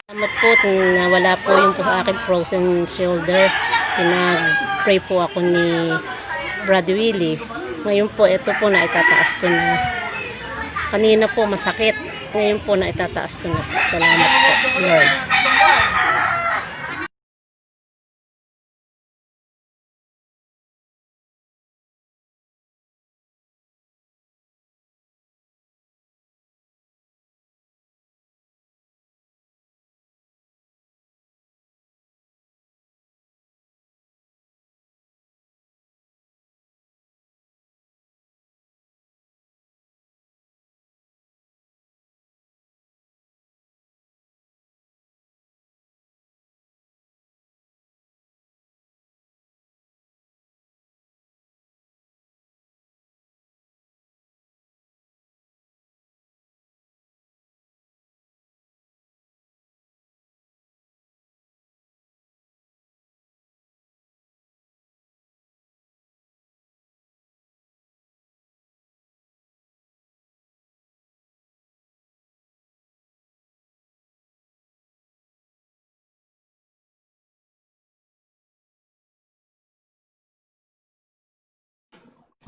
Salamat po na wala po yung po sa akin frozen shoulder. Pinag-pray po ako ni Brad Willie. Ngayon po, ito po na itataas ko na. Kanina po masakit. Ngayon po na itataas ko na. Salamat po, Lord.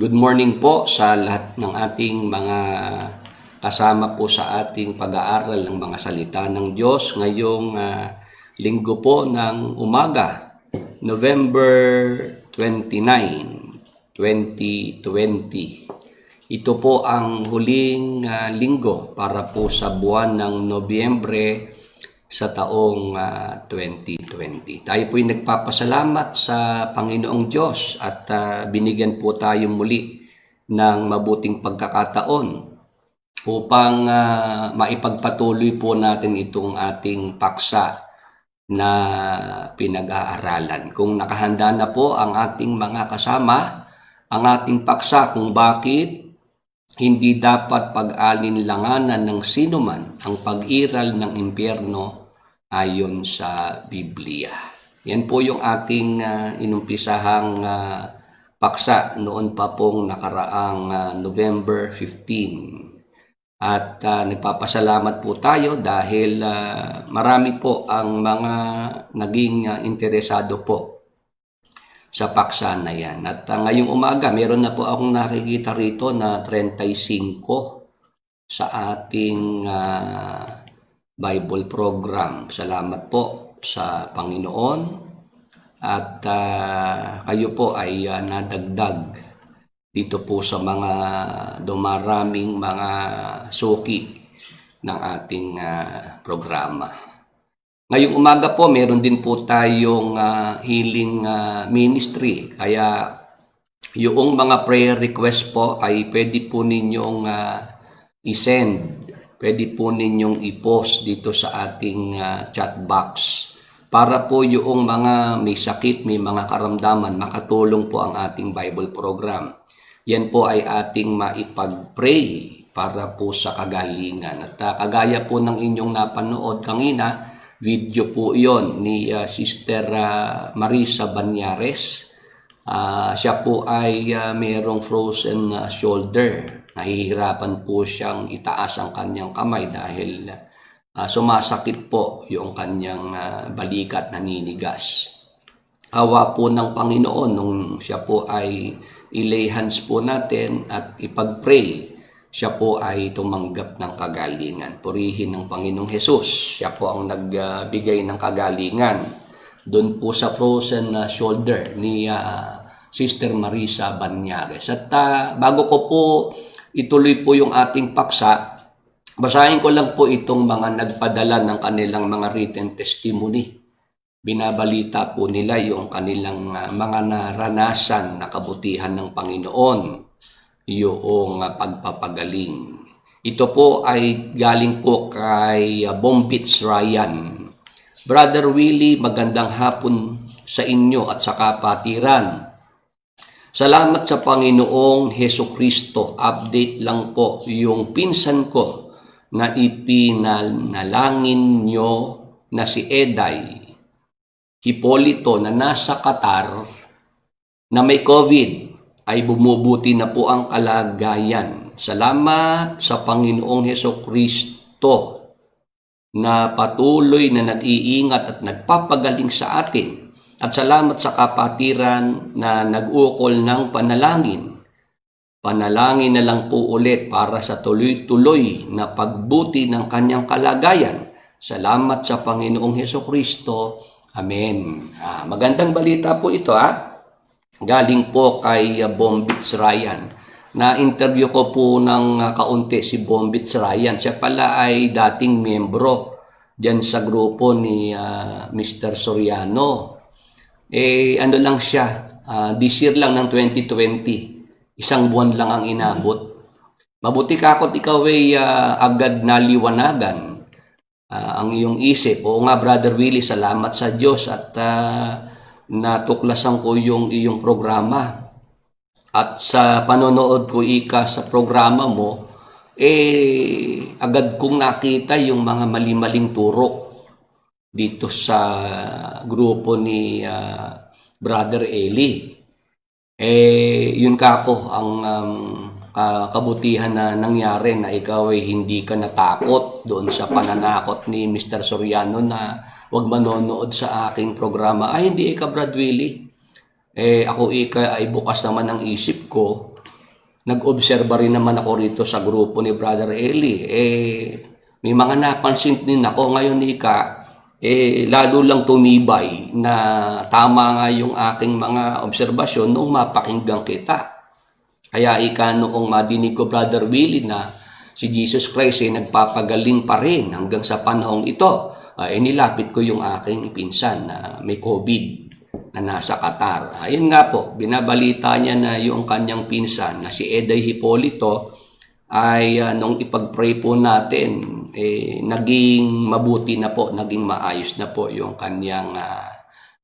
Good morning po sa lahat ng ating mga kasama po sa ating pag-aaral ng mga salita ng Diyos ngayong linggo po ng umaga, November 29, 2020. Ito po ang huling linggo para po sa buwan ng Nobyembre sa taong 2020. Tayo po'y nagpapasalamat sa Panginoong Diyos at binigyan po tayo muli ng mabuting pagkakataon upang maipagpatuloy po natin itong ating paksa na pinag-aaralan. Kung nakahanda na po ang ating mga kasama, ang ating paksa kung bakit hindi dapat pag-alinlanganan ng sinuman ang pag-iral ng impyerno ayon sa Biblia. Yan po yung ating inumpisahang paksa noon pa pong nakaraang November 15. At nagpapasalamat po tayo dahil marami po ang mga naging interesado po sa paksa na yan. At ngayong umaga, meron na po akong nakikita rito na 35 sa ating Bible program. Salamat po sa Panginoon at kayo po ay nadagdag dito po sa mga dumaraming mga suki ng ating programa. Ngayong umaga po, meron din po tayong healing ministry. Kaya yung mga prayer request po ay pwede po ninyong i-send. Pwede po ninyong i-post dito sa ating chat box para po yung mga may sakit, may mga karamdaman, makatulong po ang ating Bible program. Yan po ay ating maipag-pray para po sa kagalingan. At kagaya po ng inyong napanood kanina, video po yon ni Sister Marisa Banyares. Siya po ay mayroong frozen shoulder. Nahihirapan po siyang itaas ang kanyang kamay dahil sumasakit po yung kanyang balikat, naninigas. Awa po ng Panginoon nung siya po ay i-lay hands po natin at ipag-pray, siya po ay tumanggap ng kagalingan. Purihin ng Panginoong Hesus. Siya po ang nagbigay ng kagalingan doon po sa frozen shoulder ni Sister Marisa Banyares. At bago ko po ituloy po yung ating paksa, basahin ko lang po itong mga nagpadala ng kanilang mga written testimony. Binabalita po nila yung kanilang mga naranasan na kabutihan ng Panginoon, yung pagpapagaling. Ito po ay galing po kay Bombits Ryan. Brother Willie, magandang hapon sa inyo at sa kapatiran. Salamat sa Panginoong Heso Kristo. Update lang po yung pinsan ko na ipinalangin nyo na si Eday Hipolito na nasa Qatar na may COVID ay bumubuti na po ang kalagayan. Salamat sa Panginoong Heso Kristo. na patuloy na nag-iingat at nagpapagaling sa atin. At salamat sa kapatiran na nag-uukol ng panalangin. Panalangin na lang po ulit para sa tuloy-tuloy na pagbuti ng kanyang kalagayan. Salamat sa Panginoong Hesukristo. Amen. Magandang balita po ito Galing po kay Bombits Ryan. Na-interview ko po ng kaunti si Bombits Ryan. Siya pala ay dating miyembro dyan sa grupo ni Mr. Soriano. Ano lang siya, this year lang ng 2020. Isang buwan lang ang inabot. Mabuti ka ako't ikaw ay agad naliwanagan ang iyong isip. Oo nga, Brother Willie, salamat sa Diyos at natuklasan ko yung iyong programa. At sa panonood ko sa programa mo, agad kong nakita yung mga mali-maling turo dito sa grupo ni Brother Eli. Yun kako ang kabutihan na nangyari na ikaw ay hindi ka natakot doon sa pananakot ni Mr. Soriano na wag manonood sa aking programa. Hindi ka, Brad Willie. Ako ay bukas naman ang isip ko. Nag-obserba rin naman ako rito sa grupo ni Brother Eli. May mga napansin din ako ngayon lalo lang tumibay na tama nga yung aking mga obserbasyon nung mapakinggan kita. Kaya noong madinig ko, Brother Willie, na si Jesus Christ ay nagpapagaling pa rin hanggang sa panahong ito, nilapit ko yung aking pinsan na may COVID na nasa Qatar. Ayun nga po, binabalita niya na yung kanyang pinsan na si Eday Hipolito ay nung ipag-pray po natin, naging mabuti na po, naging maayos na po yung kanyang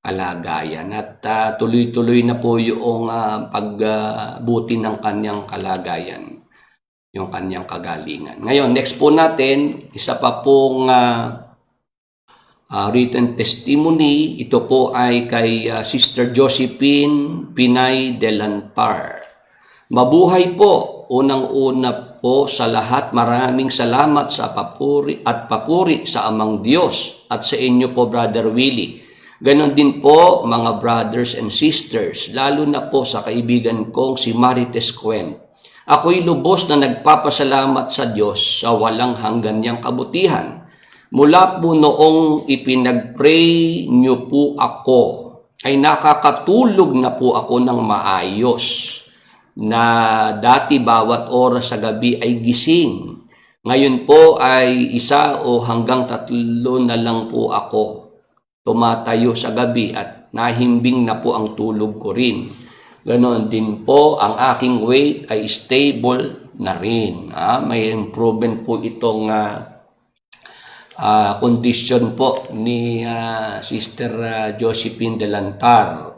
kalagayan. At tuloy-tuloy na po yung pagbuti ng kanyang kalagayan, yung kanyang kagalingan. Ngayon, next po natin, isa pa pong written testimony. Ito po ay kay Sister Josephine Pinay Delantar. Mabuhay po. Unang-una po sa lahat, maraming salamat sa papuri sa Amang Diyos at sa inyo po, Brother Willie. Ganon din po mga brothers and sisters, lalo na po sa kaibigan kong si Marites Cuen. Ako'y lubos na nagpapasalamat sa Diyos sa walang hanggan niyang kabutihan. Mula po noong ipinag-pray niyo po ako, ay nakakatulog na po ako ng maayos, na dati bawat oras sa gabi ay gising. Ngayon po ay 1 o hanggang 3 na lang po ako tumatayo sa gabi at nahimbing na po ang tulog ko rin. Ganon din po, ang aking weight ay stable na rin. May improvement po itong condition po ni Sister Josephine Delantar.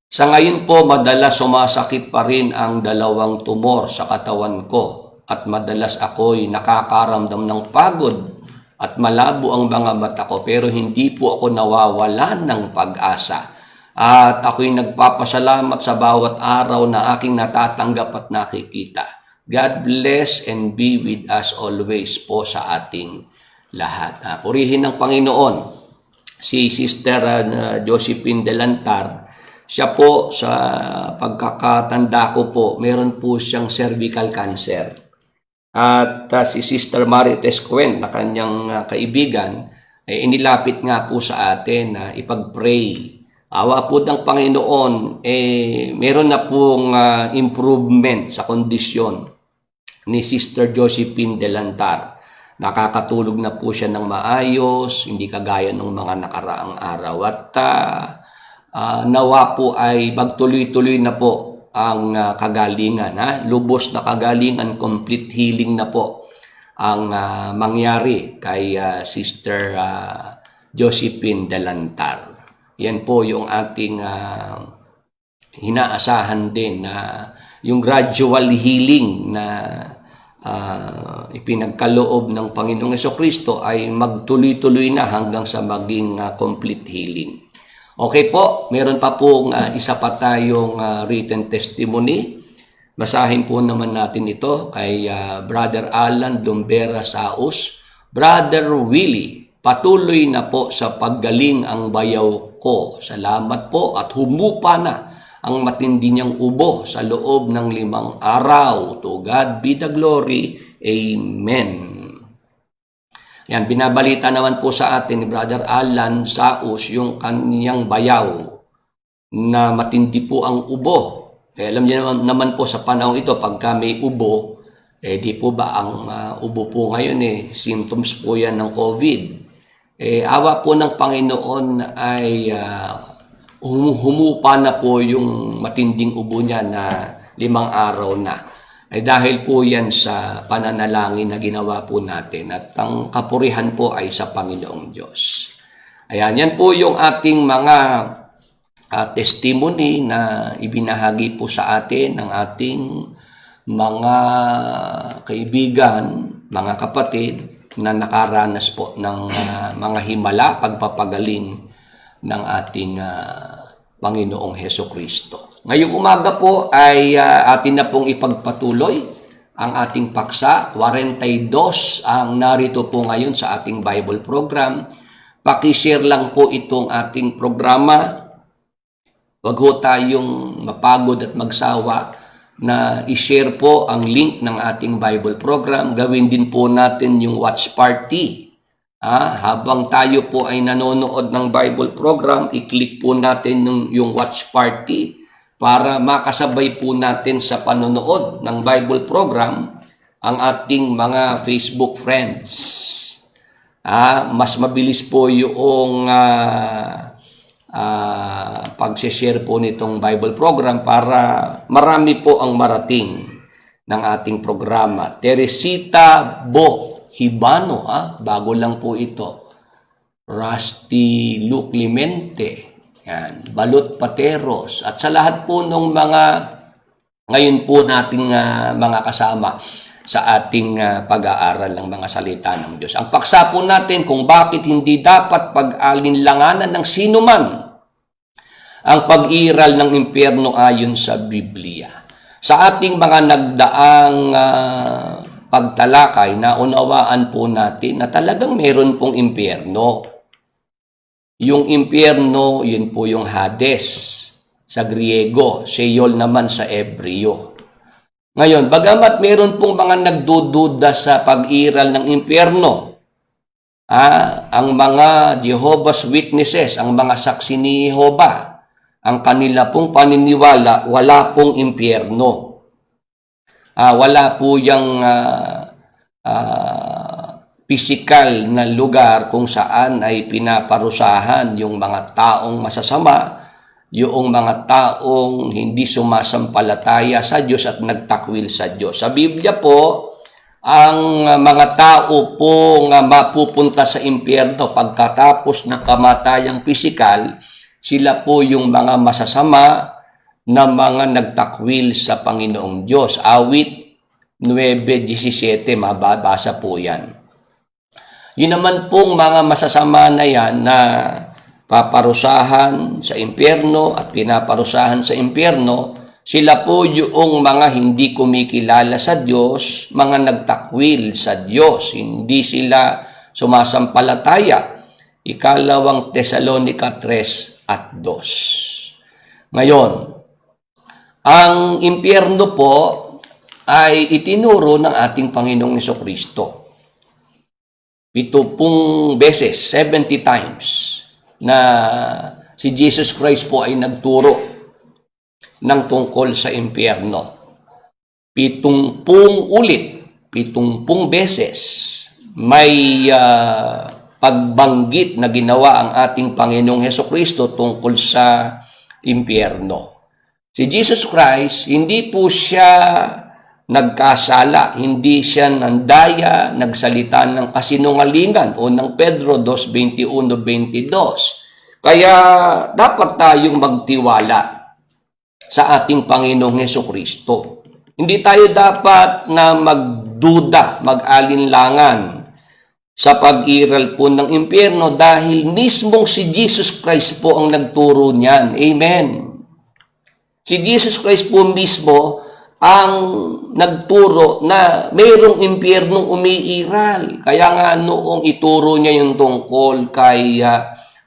Sa ngayon po, madalas sumasakit pa rin ang 2 tumor sa katawan ko at madalas ako'y nakakaramdam ng pagod at malabo ang mga mata ko, pero hindi po ako nawawalan ng pag-asa. At ako'y nagpapasalamat sa bawat araw na aking natatanggap at nakikita. God bless and be with us always po sa ating lahat. Purihin ng Panginoon si Sister Josephine Delantar. Siya po, sa pagkakatanda ko po, meron po siyang cervical cancer. At si Sister Marites Cuen, na kanyang kaibigan, inilapit nga po sa atin na ipag-pray. Awa po ng Panginoon, meron na pong improvement sa kondisyon ni Sister Josephine Delantar. Nakakatulog na po siya ng maayos, hindi kagaya ng mga nakaraang araw. At nawa po ay magtuloy-tuloy na po ang kagalingan. Lubos na kagalingan, complete healing na po ang mangyari kay Sister Josephine Delantar. Yan po yung ating inaasahan din na yung gradual healing na ipinagkaloob ng Panginoong Hesukristo ay magtuloy-tuloy na hanggang sa maging complete healing. Okay po, meron pa pong isa pa tayong written testimony. Basahin po naman natin ito kay Brother Alan Dumbera Saus. Brother Willie, patuloy na po sa paggaling ang bayaw ko. Salamat po at humupa na ang matindi niyang ubo sa loob ng 5 araw. To God be the glory. Amen. Yan, binabalita naman po sa atin ni Brother Alan Saus yung kanyang bayaw na matindi po ang ubo. Alam niyo naman po sa panahon ito, pagka may ubo, di po ba ang ubo po ngayon, symptoms po yan ng COVID. Awa po ng Panginoon ay humupa na po yung matinding ubo niya na 5 araw na. Ay dahil po yan sa pananalangin na ginawa po natin at ang kapurihan po ay sa Panginoong Diyos. Ayan, yan po yung ating mga testimony na ibinahagi po sa atin ng ating mga kaibigan, mga kapatid na nakaranas po ng mga himala, pagpapagaling ng ating Panginoong Hesukristo. Ngayong umaga po ay atin na pong ipagpatuloy ang ating paksa. 42 ang narito po ngayon sa ating Bible program. Pakishare lang po itong ating programa. Huwag ho tayong mapagod at magsawa na i-share po ang link ng ating Bible program. Gawin din po natin yung watch party. Habang tayo po ay nanonood ng Bible program, i-click po natin yung watch party para makasabay po natin sa panonood ng Bible program ang ating mga Facebook friends. Mas mabilis po yung pag-share po nitong Bible program para marami po ang marating ng ating programa. Teresita Bo Hibano, bago lang po ito. Rusty Lu Clemente, yan, Balot Pateros, at sa lahat po ng mga ngayon po nating mga kasama sa ating pag-aaral ng mga salita ng Diyos. Ang paksa po natin kung bakit hindi dapat pag-alinlanganan ng sinuman ang pag-iral ng impyerno ayon sa Biblia. Sa ating mga nagdaang pagtalakay, naunawaan po natin na talagang meron pong impyerno. Yung impyerno, yun po yung Hades sa Griego, Sheol naman sa Ebreo. Ngayon, bagamat meron pong mga nagdududa sa pag-iral ng impyerno, ang mga Jehovah's Witnesses, ang mga saksi ni Jehovah, ang kanila pong paniniwala, wala pong impyerno. Wala po yung pisikal na lugar kung saan ay pinaparusahan yung mga taong masasama, yung mga taong hindi sumasampalataya sa Diyos at nagtakwil sa Diyos. Sa Biblia po, ang mga tao po nga mapupunta sa impyerno pagkatapos ng kamatayang pisikal, sila po yung mga masasama na mga nagtakwil sa Panginoong Diyos. Awit 9:17, mababasa po yan. Yun naman pong mga masasama na yan na paparusahan sa impyerno at pinaparusahan sa impyerno, sila po yung mga hindi kumikilala sa Diyos, mga nagtakwil sa Diyos, hindi sila sumasampalataya. 2 Tesalonica 3:2. Ngayon, ang impyerno po ay itinuro ng ating Panginoong Hesukristo. 70 beses, 70 times, na si Jesus Christ po ay nagturo ng tungkol sa impyerno. 70 ulit, 70 beses, may pagbanggit na ginawa ang ating Panginoong Hesukristo tungkol sa impyerno. Si Jesus Christ, hindi po siya nagkasala, hindi siya nandaya, nagsalita ng kasinungalingan. Unang Pedro 2:21-22. Kaya dapat tayong magtiwala sa ating Panginoong Hesukristo. Hindi tayo dapat na magduda, mag-alinlangan sa pag-iral po ng impyerno dahil mismong si Jesus Christ po ang nagturo niyan. Amen. Si Jesus Christ po mismo ang nagturo na mayroong impyernong umiiral. Kaya nga noong ituro niya yung tungkol kay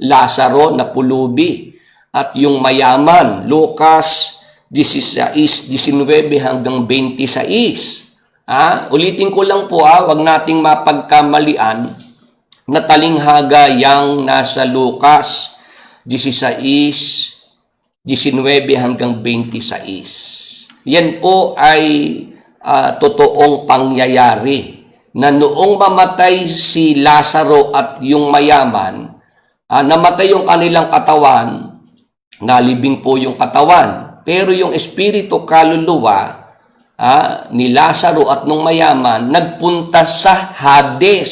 Lazaro na pulubi at yung mayaman, Lucas 16:19 hanggang 26. Ulitin ko lang po, wag nating mapagkamalian na talinghaga yang nasa Lucas 16:19 hanggang 26. Yan po ay totoong pangyayari na noong mamatay si Lazaro at yung mayaman, namatay yung kanilang katawan, nalibing po yung katawan. Pero yung espiritu kaluluwa ni Lazaro at nung mayaman, nagpunta sa Hades.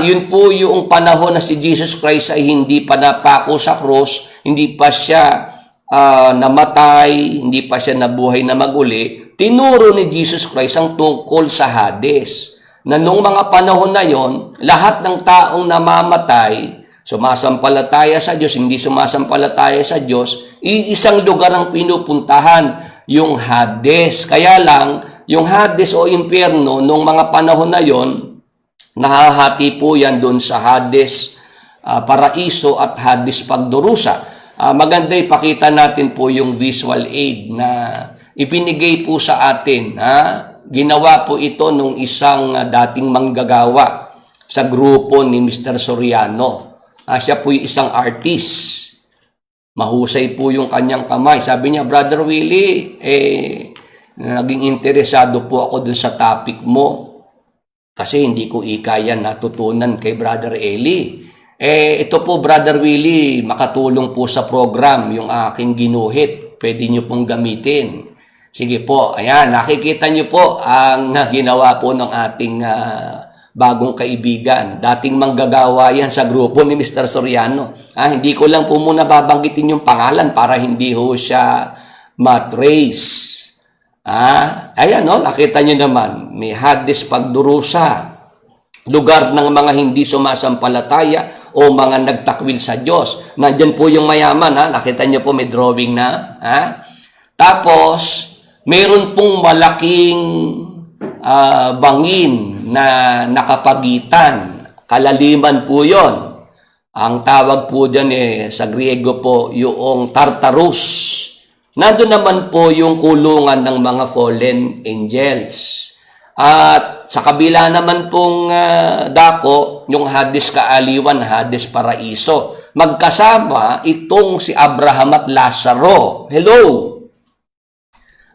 Yun po yung panahon na si Jesus Christ ay hindi pa napako sa cross, hindi pa siya namatay, hindi pa siya nabuhay na maguli. Tinuro ni Jesus Christ ang tungkol sa Hades. Na nung mga panahon na yon, lahat ng taong namamatay, sumasampalataya sa Diyos, hindi sumasampalataya sa Diyos, iisang lugar ang pinupuntahan, yung Hades. Kaya lang, yung Hades o impyerno, nung mga panahon na yon, nahahati po yan doon sa Hades Paraiso at Hades Pagdurusa. Maganda ipakita natin po yung visual aid na ipinigay po sa atin. Ginawa po ito nung isang dating manggagawa sa grupo ni Mr. Soriano. Siya po yung isang artist. Mahusay po yung kanyang kamay. Sabi niya, Brother Willie, naging interesado po ako dun sa topic mo. Kasi hindi ko ikaya natutunan kay Brother Eli. Ito po, Brother Willie, makatulong po sa program yung aking ginuhit. Pwede nyo pong gamitin. Sige po, ayan, nakikita nyo po ang ginawa po ng ating bagong kaibigan. Dating manggagawa yan sa grupo ni Mr. Soriano. Hindi ko lang po muna babanggitin yung pangalan para hindi ho siya matrace. Ayan, nakita nyo naman, may Hades Pagdurusa, lugar ng mga hindi sumasampalataya o mga nagtakwil sa Diyos. Nandyan po yung mayaman, nakita nyo po may drawing na. Tapos, meron pong malaking bangin na nakapagitan. Kalaliman po yon. Ang tawag po dyan sa Griego po yung Tartarus. Nandun naman po yung kulungan ng mga fallen angels. At sa kabila naman pong dako, yung Hades Kaaliwan, Hades Paraiso. Magkasama itong si Abraham at Lazaro. Hello!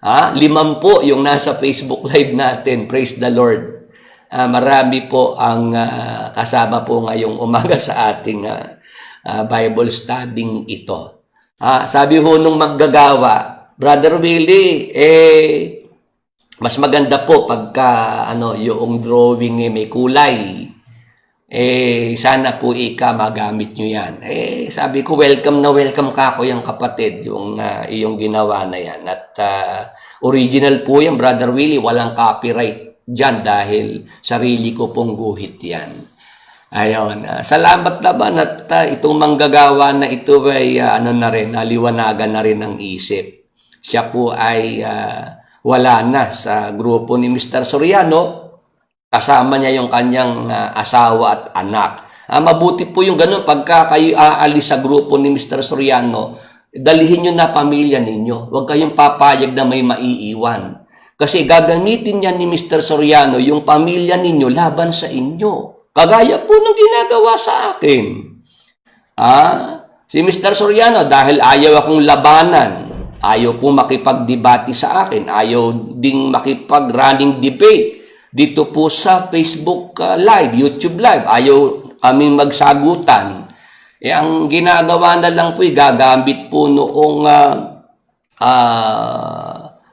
5 po yung nasa Facebook Live natin. Praise the Lord. Marami po ang kasama po ngayong umaga sa ating Bible studying ito. Sabi ho nung maggagawa, Brother Willie, mas maganda po pagka yung drawing may kulay. Sana po magamit nyo yan. Sabi ko, welcome na welcome ka ko yung kapatid, yung iyong ginawa na yan. At original po yan, Brother Willie, walang copyright dyan dahil sarili ko pong guhit yan. Ayun, salamat naman at itong manggagawa na ito ay naliwanagan na rin ang isip. Siya po ay wala na sa grupo ni Mr. Soriano. Kasama niya yung kanyang asawa at anak. Mabuti po yung ganun. Pagka kayo aalis sa grupo ni Mr. Soriano, dalihin nyo na pamilya ninyo. Huwag kayong papayag na may maiiwan. Kasi gagamitin niya ni Mr. Soriano yung pamilya ninyo laban sa inyo. Kagaya po ng ginagawa sa akin. Si Mr. Soriano, dahil ayaw akong labanan, ayaw po makipagdebate sa akin, ayaw ding makipag-running debate dito po sa Facebook Live, YouTube Live, ayaw kaming magsagutan. Ang ginagawa na lang po, gagamit po noong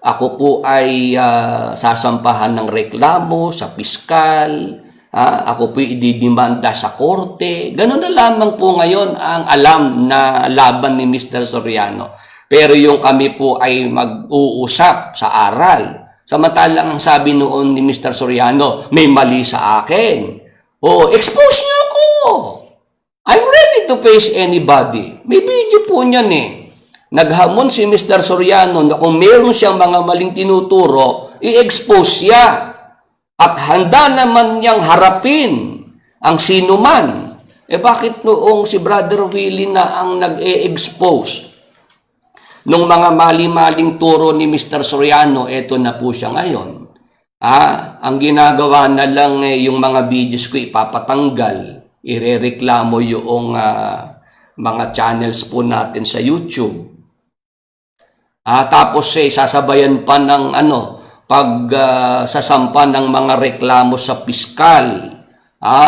ako po ay sasampahan ng reklamo sa piskal, ako po ididimanda sa korte. Ganun na lamang po ngayon ang alam na laban ni Mr. Soriano. Pero yung kami po ay mag-uusap sa aral. Samantalang ang sabi noon ni Mr. Soriano, may mali sa akin. Expose niyo ako. I'm ready to face anybody. May video po niyan naghamon si Mr. Soriano na kung meron siyang mga maling tinuturo, i-expose siya. At handa naman niyang harapin ang sino man. Bakit noong si Brother Willie na ang nag-e-expose nung mga mali-maling turo ni Mr. Soriano, eto na po siya ngayon. Ang ginagawa na lang yung mga videos ko ipapatanggal, irereklamo yung mga channels po natin sa YouTube. Tapos sasabayan pa ng sasampa ng mga reklamo sa piskal,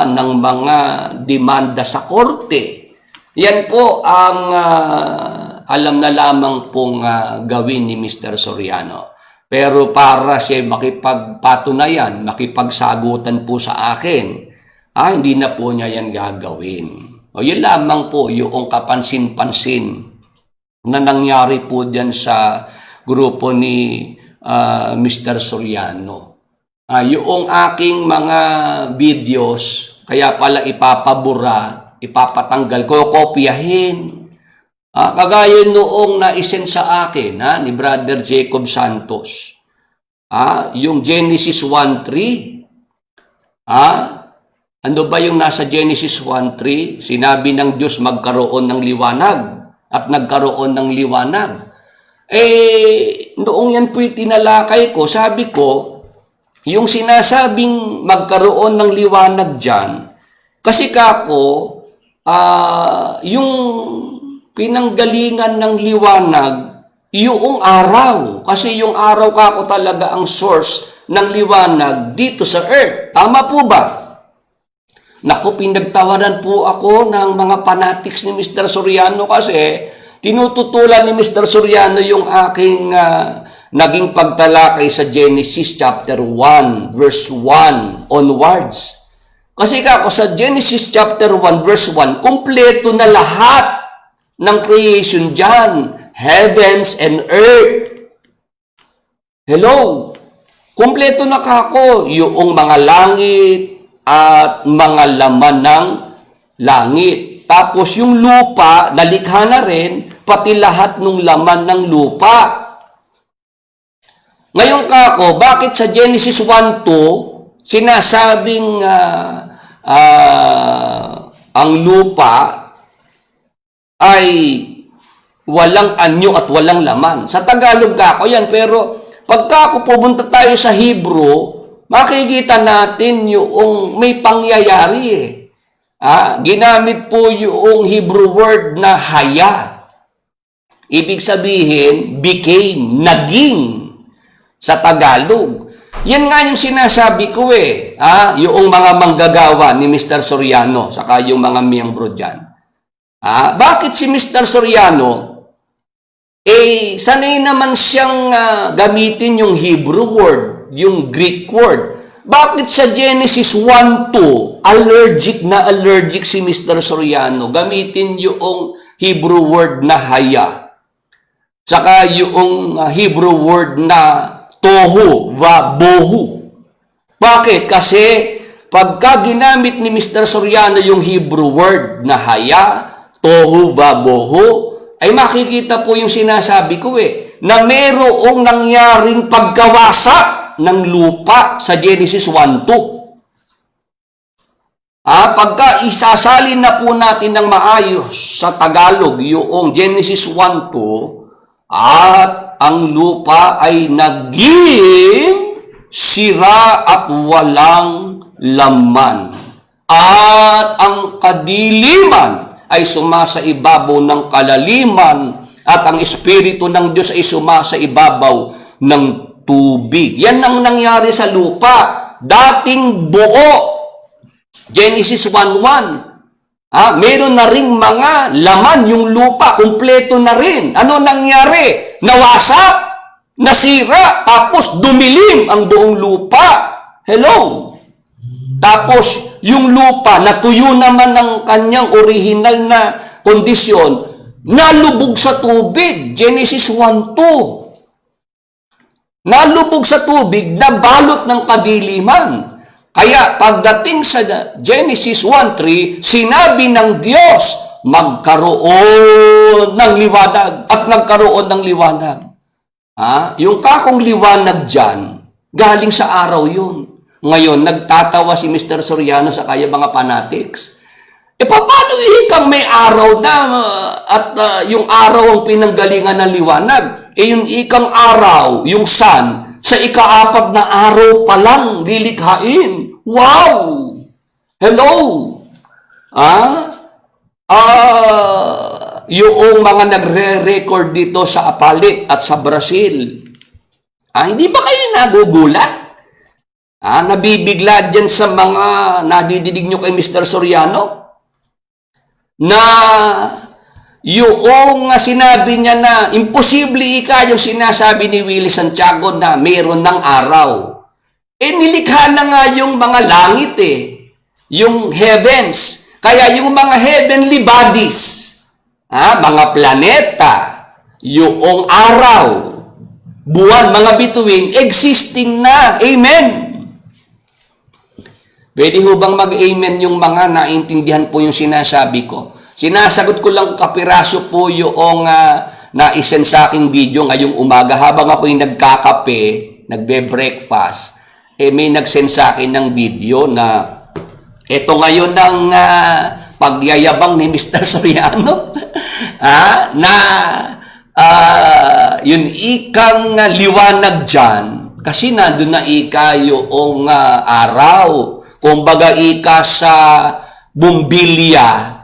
ng mga demanda sa korte. Yan po ang alam na lamang pong gawin ni Mr. Soriano. Pero para siya makipagpatunayan, makipagsagutan po sa akin, hindi na po niya yan gagawin. Yun lamang po yung kapansin-pansin na nangyari po dyan sa grupo ni Mr. Soriano. Yung aking mga videos, kaya pala ipapabura, ipapatanggal ko, kopyahin. Kagaya noong na-isend sa akin ni Brother Jacob Santos. Yung Genesis 1:3. Ano ba yung nasa Genesis 1:3? Sinabi ng Diyos magkaroon ng liwanag at nagkaroon ng liwanag. Noong yan po'y tinalakay ko, sabi ko, yung sinasabing magkaroon ng liwanag dyan, kasi kako, yung pinanggalingan ng liwanag, yung araw. Kasi yung araw kako talaga ang source ng liwanag dito sa earth. Tama po ba? Naku, pinagtawanan po ako ng mga fanatics ni Mr. Soriano kasi tinututulan ni Mr. Soriano yung aking naging pagtalakay sa Genesis chapter 1, verse 1 onwards. Kasi kako sa Genesis chapter 1, verse 1, kumpleto na lahat ng creation dyan. Heavens and earth. Hello? Kumpleto na kako yung mga langit at mga laman ng langit. Tapos yung lupa, nalikha na rin, pati lahat ng laman ng lupa. Ngayon kako, bakit sa Genesis 1:2, sinasabing ang lupa ay walang anyo at walang laman? Sa Tagalog kako yan, pero pagka ako pumunta tayo sa Hebrew, makikita natin yung may pangyayari ginamit po yung Hebrew word na haya. Ibig sabihin, became, naging sa Tagalog. Yan nga yung sinasabi ko yung mga manggagawa ni Mr. Soriano, saka yung mga miyembro dyan. Bakit si Mr. Soriano, sanay naman siyang gamitin yung Hebrew word, yung Greek word. Bakit sa Genesis 1:2, allergic si Mr. Soriano, gamitin yung Hebrew word na haya. Saka yung Hebrew word na tohu, bohu. Bakit? Kasi pagka ginamit ni Mr. Soriano yung Hebrew word na haya, tohu, bohu, ay makikita po yung sinasabi ko na merong nangyaring pagkawasak ng lupa sa Genesis 1:2. Pagka isasalin na po natin ng maayos sa Tagalog yung Genesis 1:2, at ang lupa ay naging sira at walang laman. At ang kadiliman ay sumasa ibabaw ng kalaliman at ang Espiritu ng Diyos ay sumasa ibabaw ng tubig. Yan ang nangyari sa lupa. Dating buo. Genesis 1:1. Meron na ring mga laman yung lupa. Kumpleto na rin. Ano nangyari? Nawasak, nasira, tapos dumilim ang buong lupa. Hello? Tapos yung lupa, natuyo naman ng kanyang original na kondisyon, nalubog sa tubig. Genesis 1:2. Nalubog sa tubig, nabalot ng kadiliman. Kaya pagdating sa Genesis 1:3, sinabi ng Diyos, magkaroon ng liwanag at nagkaroon ng liwanag. Yung kakong liwanag dyan, galing sa araw yun. Ngayon, nagtatawa si Mr. Soriano sa kaya mga fanatics. Paano ikang may araw na at yung araw ang pinanggalingan ng liwanag? Yung ikang araw, yung sun, sa ika-4 na araw pa lang lilikhain. Wow! Hello! Yung mga nagre-record dito sa Apalit at sa Brazil. Hindi ba kayo nagugulat? Nabibigla dyan sa mga nadidinig nyo kay Mr. Soriano? Na yung sinabi niya na imposible yung sinasabi ni Willie Santiago na mayroon ng araw. Nilikha na nga yung mga langit yung heavens. Kaya yung mga heavenly bodies, mga planeta, yung araw, buwan, mga bituin, existing na. Amen! Pwede ho bang mag-amen yung mga naintindihan po yung sinasabi ko? Sinasagot ko lang kapiraso po yung na-isend sa aking video ngayong umaga habang ako'y nagkakape, nagbe-breakfast. May nag-send sa akin ng video na ito ngayon ang pagyayabang ni Mr. Soriano na yun ikang liwanag dyan kasi nandun na ika yung araw. Kumbaga ika sa bumbilya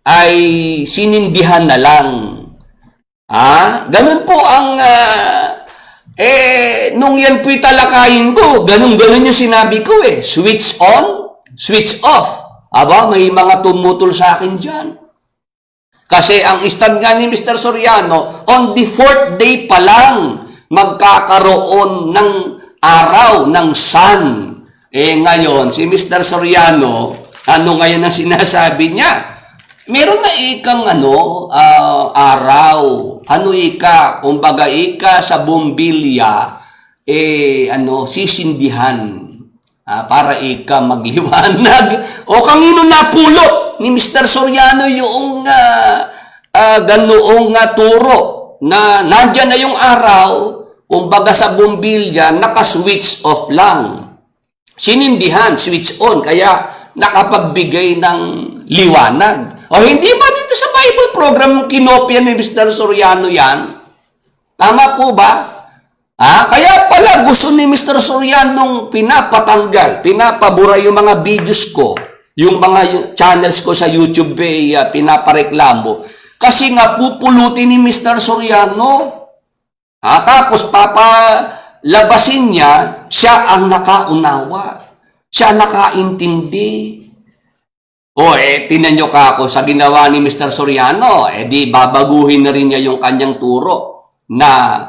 ay sinindihan na lang. Ganun po ang nung yan po'y talakayin ko, ganun yung sinabi ko switch on, switch off. May mga tumutol sa akin dyan. Kasi ang stand nga ni Mr. Soriano, on the 4th day pa lang, magkakaroon ng araw, ng sun. Ngayon, si Mr. Soriano, ano ngayon ang sinasabi niya? Meron na ikang araw. Ano ika? Kumbaga ika sa bumbilya, sisindihan. Para ika magliwanag. O kanino napulot ni Mr. Soriano yung ganoong turo na nandyan na yung araw, kumbaga sa bumbilya, naka-switch off lang. Sinindihan, switch on, kaya nakapagbigay ng liwanag. O hindi ba dito sa Bible program kinopya ni Mr. Soriano yan? Tama po ba? Kaya pala gusto ni Mr. Soriano pinapatanggal, pinapabura yung mga videos ko, yung mga channels ko sa YouTube pinapareklamo. Kasi nga pupulutin ni Mr. Soriano. Tapos labasin niya, siya ang nakaunawa. Siya nakaintindi. Tinan nyo ka ako sa ginawa ni Mr. Soriano. Di babaguhin na rin niya yung kanyang turo na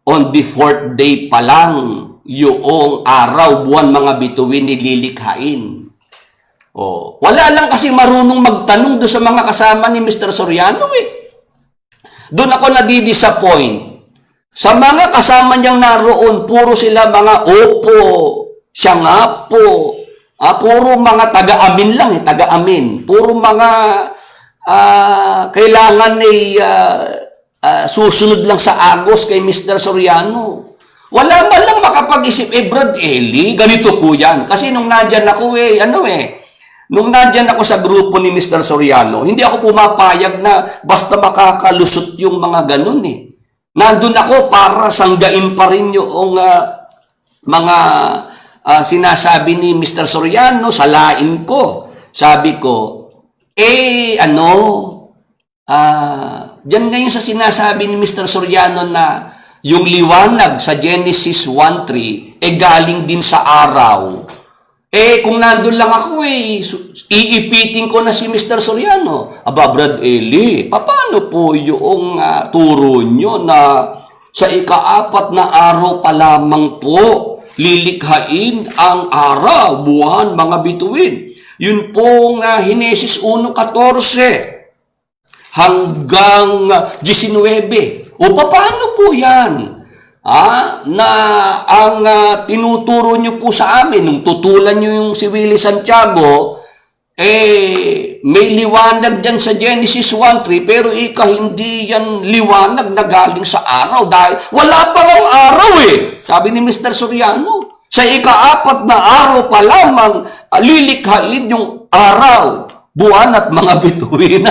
on the 4th day pa lang yung araw, buwan, mga bituin nililikhain. Wala lang kasi marunong magtanong doon sa mga kasama ni Mr. Soriano Doon ako nadidisappoint. Sa mga kasama niyang naroon, puro sila mga opo, siya nga po. Puro mga taga-amin lang taga-amin. Puro mga kailangan susunod lang sa agos kay Mr. Soriano. Wala man lang makapag-isip, Brad Eli, ganito po yan. Kasi nung nandyan ako nung nandyan ako sa grupo ni Mr. Soriano, hindi ako pumapayag na basta makakalusot yung mga ganun Nandun ako para sanggain pa rin yung mga sinasabi ni Mr. Soriano, salain ko. Sabi ko, dyan ngayon sa sinasabi ni Mr. Soriano na yung liwanag sa Genesis 1:3, galing din sa araw. Kung nandun lang ako iipitin ko na si Mr. Soriano. Brad Eli, paano po yung turo nyo na sa ika-4 na araw pa lamang po lilikhain ang araw, buwan, mga bituin? Yun pong Henesis 1:14 hanggang 19. Paano po yan? Na ang tinuturo nyo po sa amin, nung tutulan nyo yung si Willie Santiago, may liwanag dyan sa Genesis 1:3, pero hindi yan liwanag na galing sa araw dahil wala pa ang araw eh. Sabi ni Mr. Soriano, sa ika-4 na araw pa lamang lilikhain yung araw, buwan at mga bituin.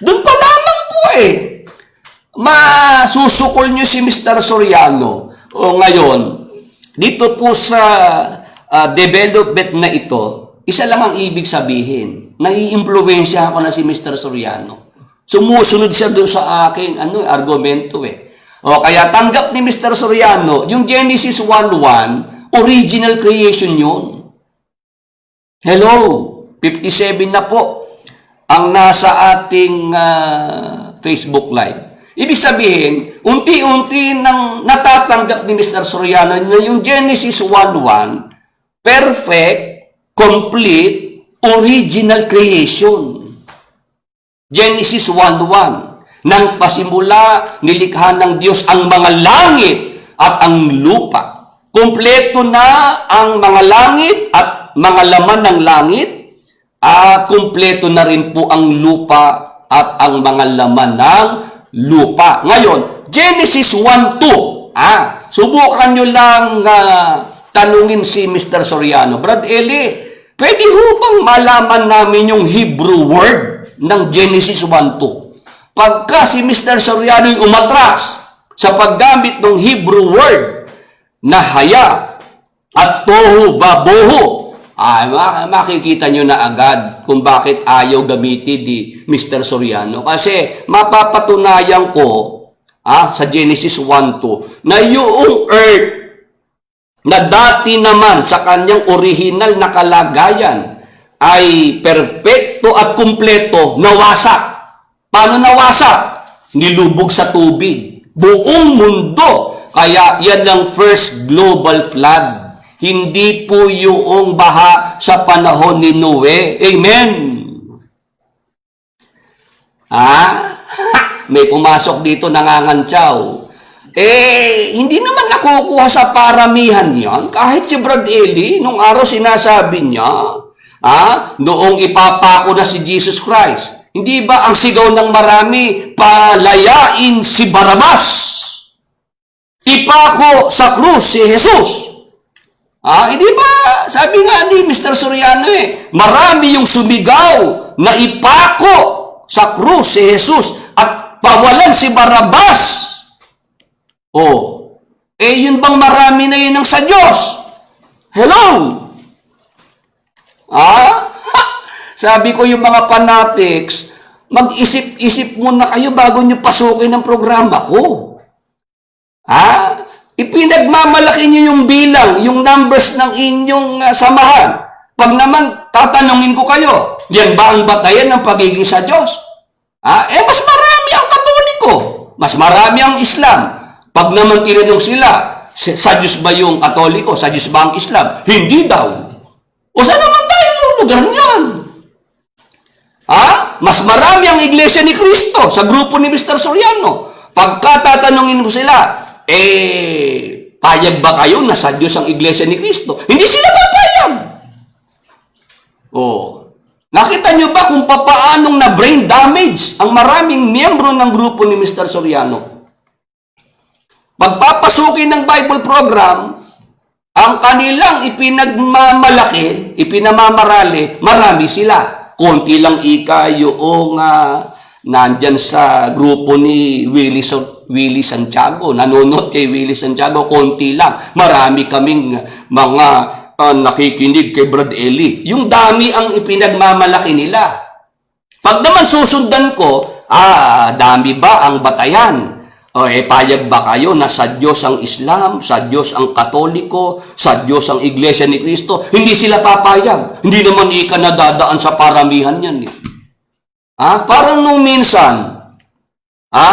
Doon pa lamang po eh. Masusukol nyo si Mr. Soriano. O ngayon, dito po sa development na ito, isa lang ang ibig sabihin. Nai-impluwensya ako na si Mr. Soriano. Sumusunod siya doon sa aking argumento eh. O kaya tanggap ni Mr. Soriano, yung Genesis 1:1, original creation yun. Hello, 57 na po ang nasa ating Facebook Live. Ibig sabihin, unti-unti nang natatanggap ni Mr. Soriano na yung Genesis 1:1, perfect, complete, original creation. Genesis 1:1, nang pasimula, nilikha ng Diyos ang mga langit at ang lupa. Kompleto na ang mga langit at mga laman ng langit, at kompleto na rin po ang lupa at ang mga laman ng lupa. Ngayon, Genesis 1:2. Subukan nyo lang tanungin si Mr. Soriano, Brad Eli, pwede ho bang malaman namin yung Hebrew word ng Genesis 1:2? Pagka si Mr. Soriano yung umatras sa paggamit ng Hebrew word na haya at tohu vabohu, makikita nyo na agad kung bakit ayaw gamitin ni Mr. Soriano. Kasi mapapatunayan ko sa Genesis 1:2 na yung earth na dati naman sa kanyang original na kalagayan ay perpekto at kumpleto, nawasak. Paano nawasak? Nilubog sa tubig. Buong mundo. Kaya yan ang first global flood. Hindi po yung baha sa panahon ni Noe. Amen. May pumasok dito nangangantsaw. Hindi naman nakukuha sa paramihan yan. Kahit si Brad Eli, nung araw sinasabi niya, noong ipapako na si Jesus Christ, hindi ba ang sigaw ng marami, palayain si Barabas? Ipako sa krus si Jesus. Hindi ba? Sabi nga ni Mr. Soriano marami yung sumigaw na ipako sa krus si Jesus at pawalan si Barabas. Yun bang marami na yun ang sa Diyos? Hello? Sabi ko yung mga fanatics, mag-isip-isip muna kayo bago nyo pasukin ang programa ko. Ipinagmamalaki nyo yung bilang, yung numbers ng inyong samahan. Pag naman tatanungin ko kayo, yan ba ang batayan ng pagiging sa Diyos? Mas marami ang Katoliko, mas marami ang Islam. Pag naman tinanong sila, sa Diyos ba yung Katoliko? Sa Diyos ba ang Islam? Hindi daw. O saan naman tayo lugar niyan? Mas marami ang Iglesia ni Cristo sa grupo ni Mr. Soriano. Pagka tatanungin mo sila, payag ba kayo na sa Diyos ang Iglesia ni Cristo? Hindi sila papayag. Nakita nyo ba kung papaanong na brain damage ang maraming miyembro ng grupo ni Mr. Soriano? Pagpapasukin ng Bible program, ang kanilang ipinagmamalaki, ipinamamarali, marami sila. Konti lang yung nandyan sa grupo ni Willie Santiago. Nanonood kay Willie Santiago, konti lang. Marami kaming mga nakikinig kay Brad Eli. Yung dami ang ipinagmamalaki nila. Pag naman susundan ko, dami ba ang batayan? Payag ba kayo na sa Diyos ang Islam, sa Diyos ang Katoliko, sa Diyos ang Iglesia ni Cristo? Hindi sila papayag. Hindi naman nadadaan sa paramihan yan. Parang nung minsan,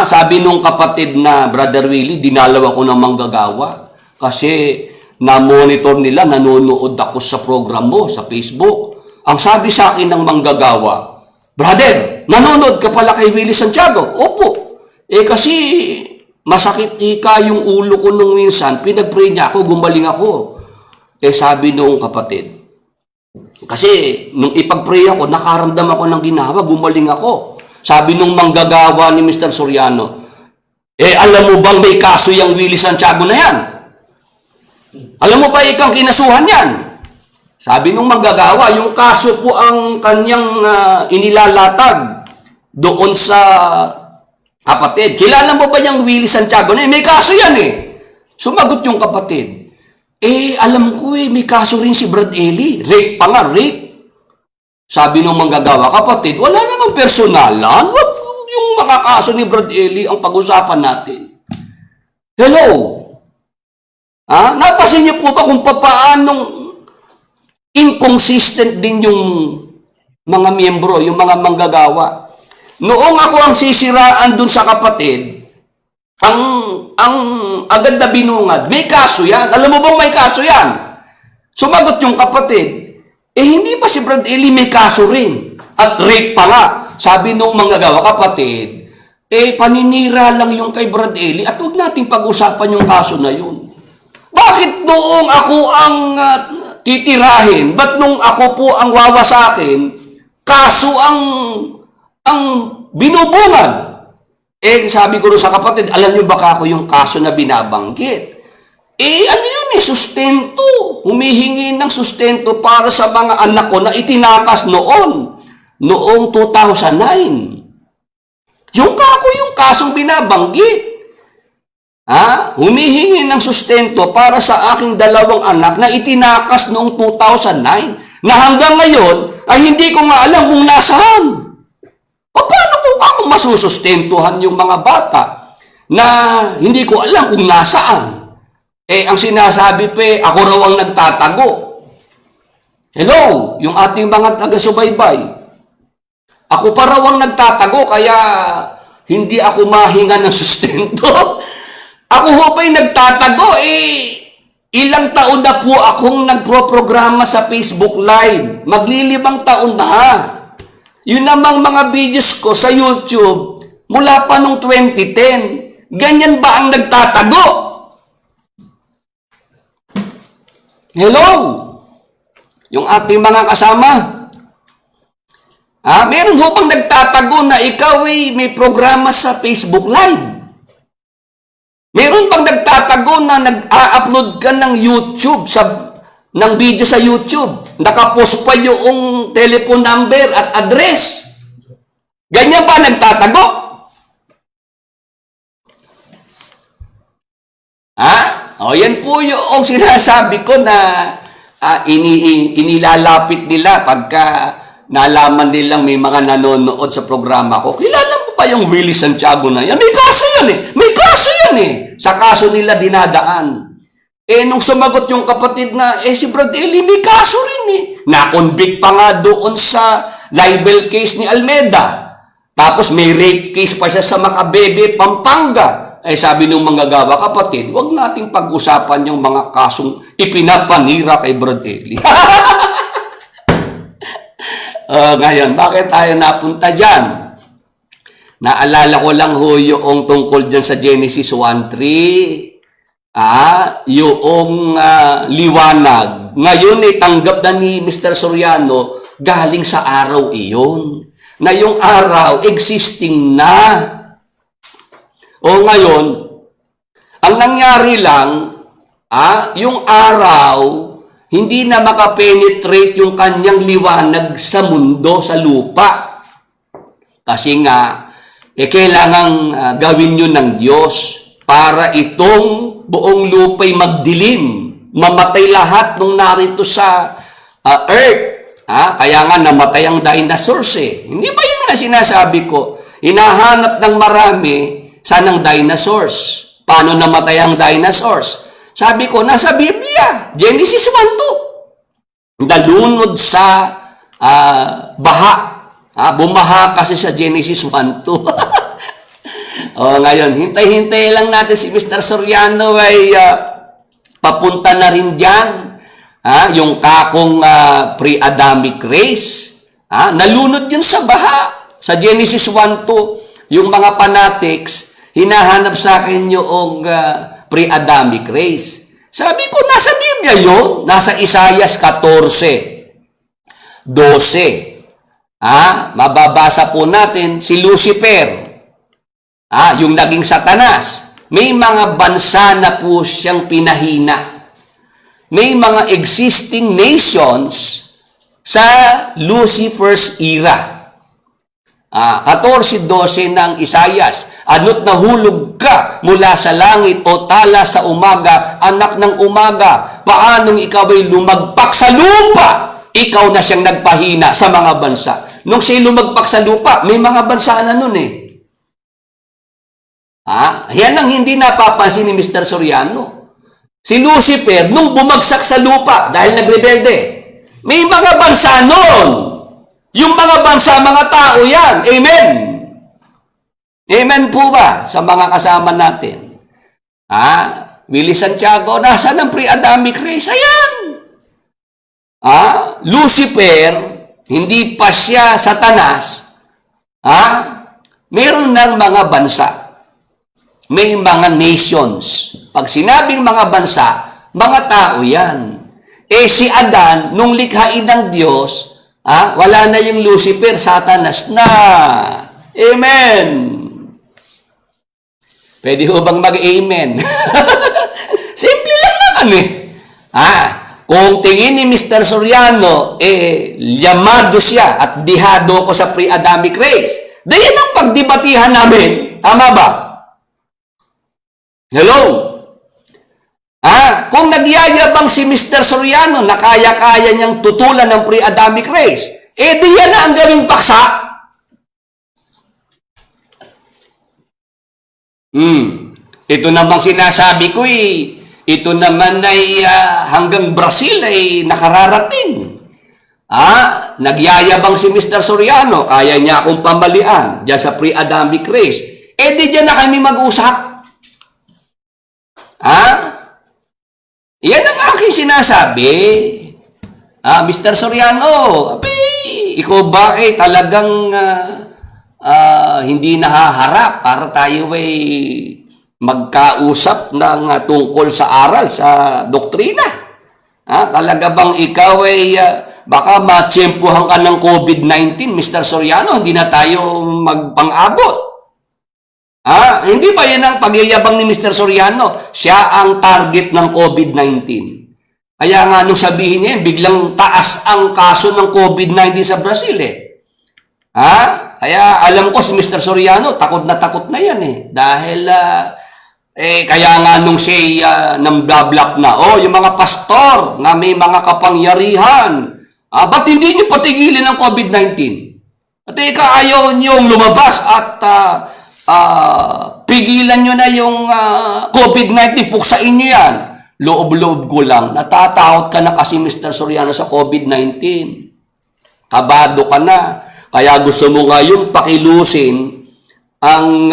sabi nung kapatid na Brother Willie, dinalaw ako ng manggagawa kasi na-monitor nila, nanonood ako sa program mo sa Facebook. Ang sabi sa akin ng manggagawa, Brother, nanonood ka pala kay Willie Santiago? Opo. Kasi masakit yung ulo ko nung minsan, pinag-pray niya ako, gumaling ako. Sabi noong kapatid, Kasi nung ipag-pray ako, nakaramdam ako ng ginawa, gumaling ako. Sabi nung manggagawa ni Mr. Soriano, alam mo bang may kaso yung Willie Santiago na yan? Alam mo ba ikang kinasuhan yan? Sabi nung manggagawa, yung kaso po ang kanyang inilalatag doon sa kapatid. Kilala mo ba yung Willie Santiago na yan? May kaso yan Sumagot yung kapatid. Alam ko may kaso rin si Brad Eli. Rape pa nga, rape. Sabi nung manggagawa, kapatid, wala namang personalan. Wag yung makakaso ni Brad Eli ang pag-usapan natin. Hello? Napasin niyo po ba kung paanong inconsistent din yung mga miyembro, yung mga manggagawa? Noong ako ang sisiraan dun sa kapatid, ang agad na binungad, may kaso yan. Alam mo bang may kaso yan? Sumagot yung kapatid, hindi ba si Brad Eli may kaso rin? At rape pa nga. Sabi nung manggagawa, kapatid, paninira lang yung kay Brad Eli at huwag nating pag-usapan yung kaso na yun. Bakit noong ako ang titirahin? Ba't nung ako po ang wawasakin, kaso ang binubungad? Sabi ko sa kapatid, alam nyo baka ako yung kaso na binabanggit? Ano yun sustento. Humihingi ng sustento para sa mga anak ko na itinakas noong 2009. Yung kasong binabanggit. Humihingi ng sustento para sa aking dalawang anak na itinakas noong 2009 na hanggang ngayon ay hindi ko nga alam kung nasaan. Paano ko ako masusustentuhan yung mga bata na hindi ko alam kung nasaan? Ang sinasabi ako raw ang nagtatago. Hello, yung ating mga taga-subaybay. Ako pa raw ang nagtatago, kaya hindi ako mahinga ng sustento. Ako ho ba'y nagtatago? Ilang taon na po akong nagpro-programa sa Facebook Live. Maglilibang taon na. Yun namang mga videos ko sa YouTube, mula pa nung 2010. Ganyan ba ang nagtatago? Hello? Yung ating mga kasama. Meron ho bang nagtatago na ikaw may programa sa Facebook Live? Meron bang nagtatago na nag-a-upload ka ng YouTube, ng video sa YouTube? Nakapost pa yung telephone number at address. Ganyan ba nagtatago? Yan po yung sinasabi ko na inilalapit nila pagka nalaman nilang may mga nanonood sa programa ko. Kilala mo pa yung Willie Santiago na yan? May kaso yan May kaso yan Sa kaso nila dinadaan. Nung sumagot yung kapatid na, si Brad Eli may kaso rin Na-convict pa nga doon sa libel case ni Almeda. Tapos may rape case pa siya sa Macabebe, Pampanga. Sabi nung manggagawa, kapatid, wag nating pag-usapan yung mga kasong ipinapanira kay Brad Eli. Ngayon, bakit tayo napunta dyan? Naalala ko lang yung tungkol dyan sa Genesis 1:3. Yung liwanag. Ngayon tanggap na ni Mr. Soriano, galing sa araw iyon. Na yung araw, existing na. Ngayon, ang nangyari lang, yung araw, hindi na makapenetrate yung kanyang liwanag sa mundo, sa lupa. Kasi nga, kailangang gawin yun ng Diyos para itong buong lupa'y magdilim. Mamatay lahat nung narito sa earth. Kaya nga namatay ang dinosaurs Hindi ba yun nga sinasabi ko? Hinahanap ng marami sanang dinosaurs. Paano namatay ang dinosaurs? Sabi ko, nasa Biblia, Genesis 1:2. Nalunod sa baha. Bumaha kasi sa Genesis 1:2. Ngayon, hintay-hintay lang natin si Mr. Soriano ay papunta na rin dyan. Yung kakong pre-Adamic race. Nalunod yun sa baha. Sa Genesis 1:2, yung mga fanatics, hinahanap sa akin yung pre-Adamic race. Sabi ko, nasa Biblia yun. Nasa Isaiah 14. 12. Mababasa po natin si Lucifer, yung naging Satanas. May mga bansa na po siyang pinahina. May mga existing nations sa Lucifer's era. 14:12 ng Isayas, ano't nahulog ka mula sa langit o tala sa umaga, anak ng umaga, paanong ikaw ay lumagpak sa lupa? Ikaw na siyang nagpahina sa mga bansa. Nung siya lumagpak sa lupa, may mga bansa na nun eh. Yan ang hindi napapansin ni Mr. Soriano. Si Lucifer, nung bumagsak sa lupa dahil nagrebelde, may mga bansa nun. Yung mga bansa, mga tao yan. Amen. Amen po ba sa mga kasama natin? Willie Santiago, nasaan ang pre-Adamic race? Ayan. Lucifer, hindi pa siya Satanas. Meron ng mga bansa. May mga nations. Pag sinabing mga bansa, mga tao yan. Si Adan, nung likhain ng Diyos, wala na yung Lucifer, Satanas na. Amen. Pwede ho bang mag-amen? Simple lang naman eh. Kung tingin ni Mr. Soriano, llamado siya at dihado ko sa pre-Adamic race. Diyan ang pagdibatihan namin. Tama ba? Hello? Kung nagyayabang si Mr. Soriano na kaya-kaya niyang tutulan ng pre-Adamic race, diyan na ang gawing paksa. Ito namang sinasabi ko ito naman ay hanggang Brazil ay nakararating. Nagyayabang si Mr. Soriano, kaya niya akong pamalian dyan sa pre-Adamic race. Di dyan na kami mag-usap. Yan ang aking sinasabi. Mr. Soriano, ikaw ba talagang hindi nahaharap para tayo ay magkausap ng tungkol sa aral, sa doktrina? Talaga bang ikaw ay baka matsyempuhan ka ng COVID-19, Mr. Soriano, hindi na tayo magpang-abot? Hindi ba yan ang pagyayabang ni Mr. Soriano? Siya ang target ng COVID-19. Kaya nga nung sabihin niya, biglang taas ang kaso ng COVID-19 sa Brazil Kaya alam ko si Mr. Soriano, takot na yan Dahil kaya nga nung siya nambablock na, yung mga pastor na may mga kapangyarihan, ba't hindi niyo patigilin ang COVID-19? At ayaw niyong lumabas at pigilan nyo na yung COVID-19, puksain nyo yan. Loob-loob ko lang, natatakot ka na kasi Mr. Soriano sa COVID-19. Kabado ka na. Kaya gusto mo ngayon pakilusin ang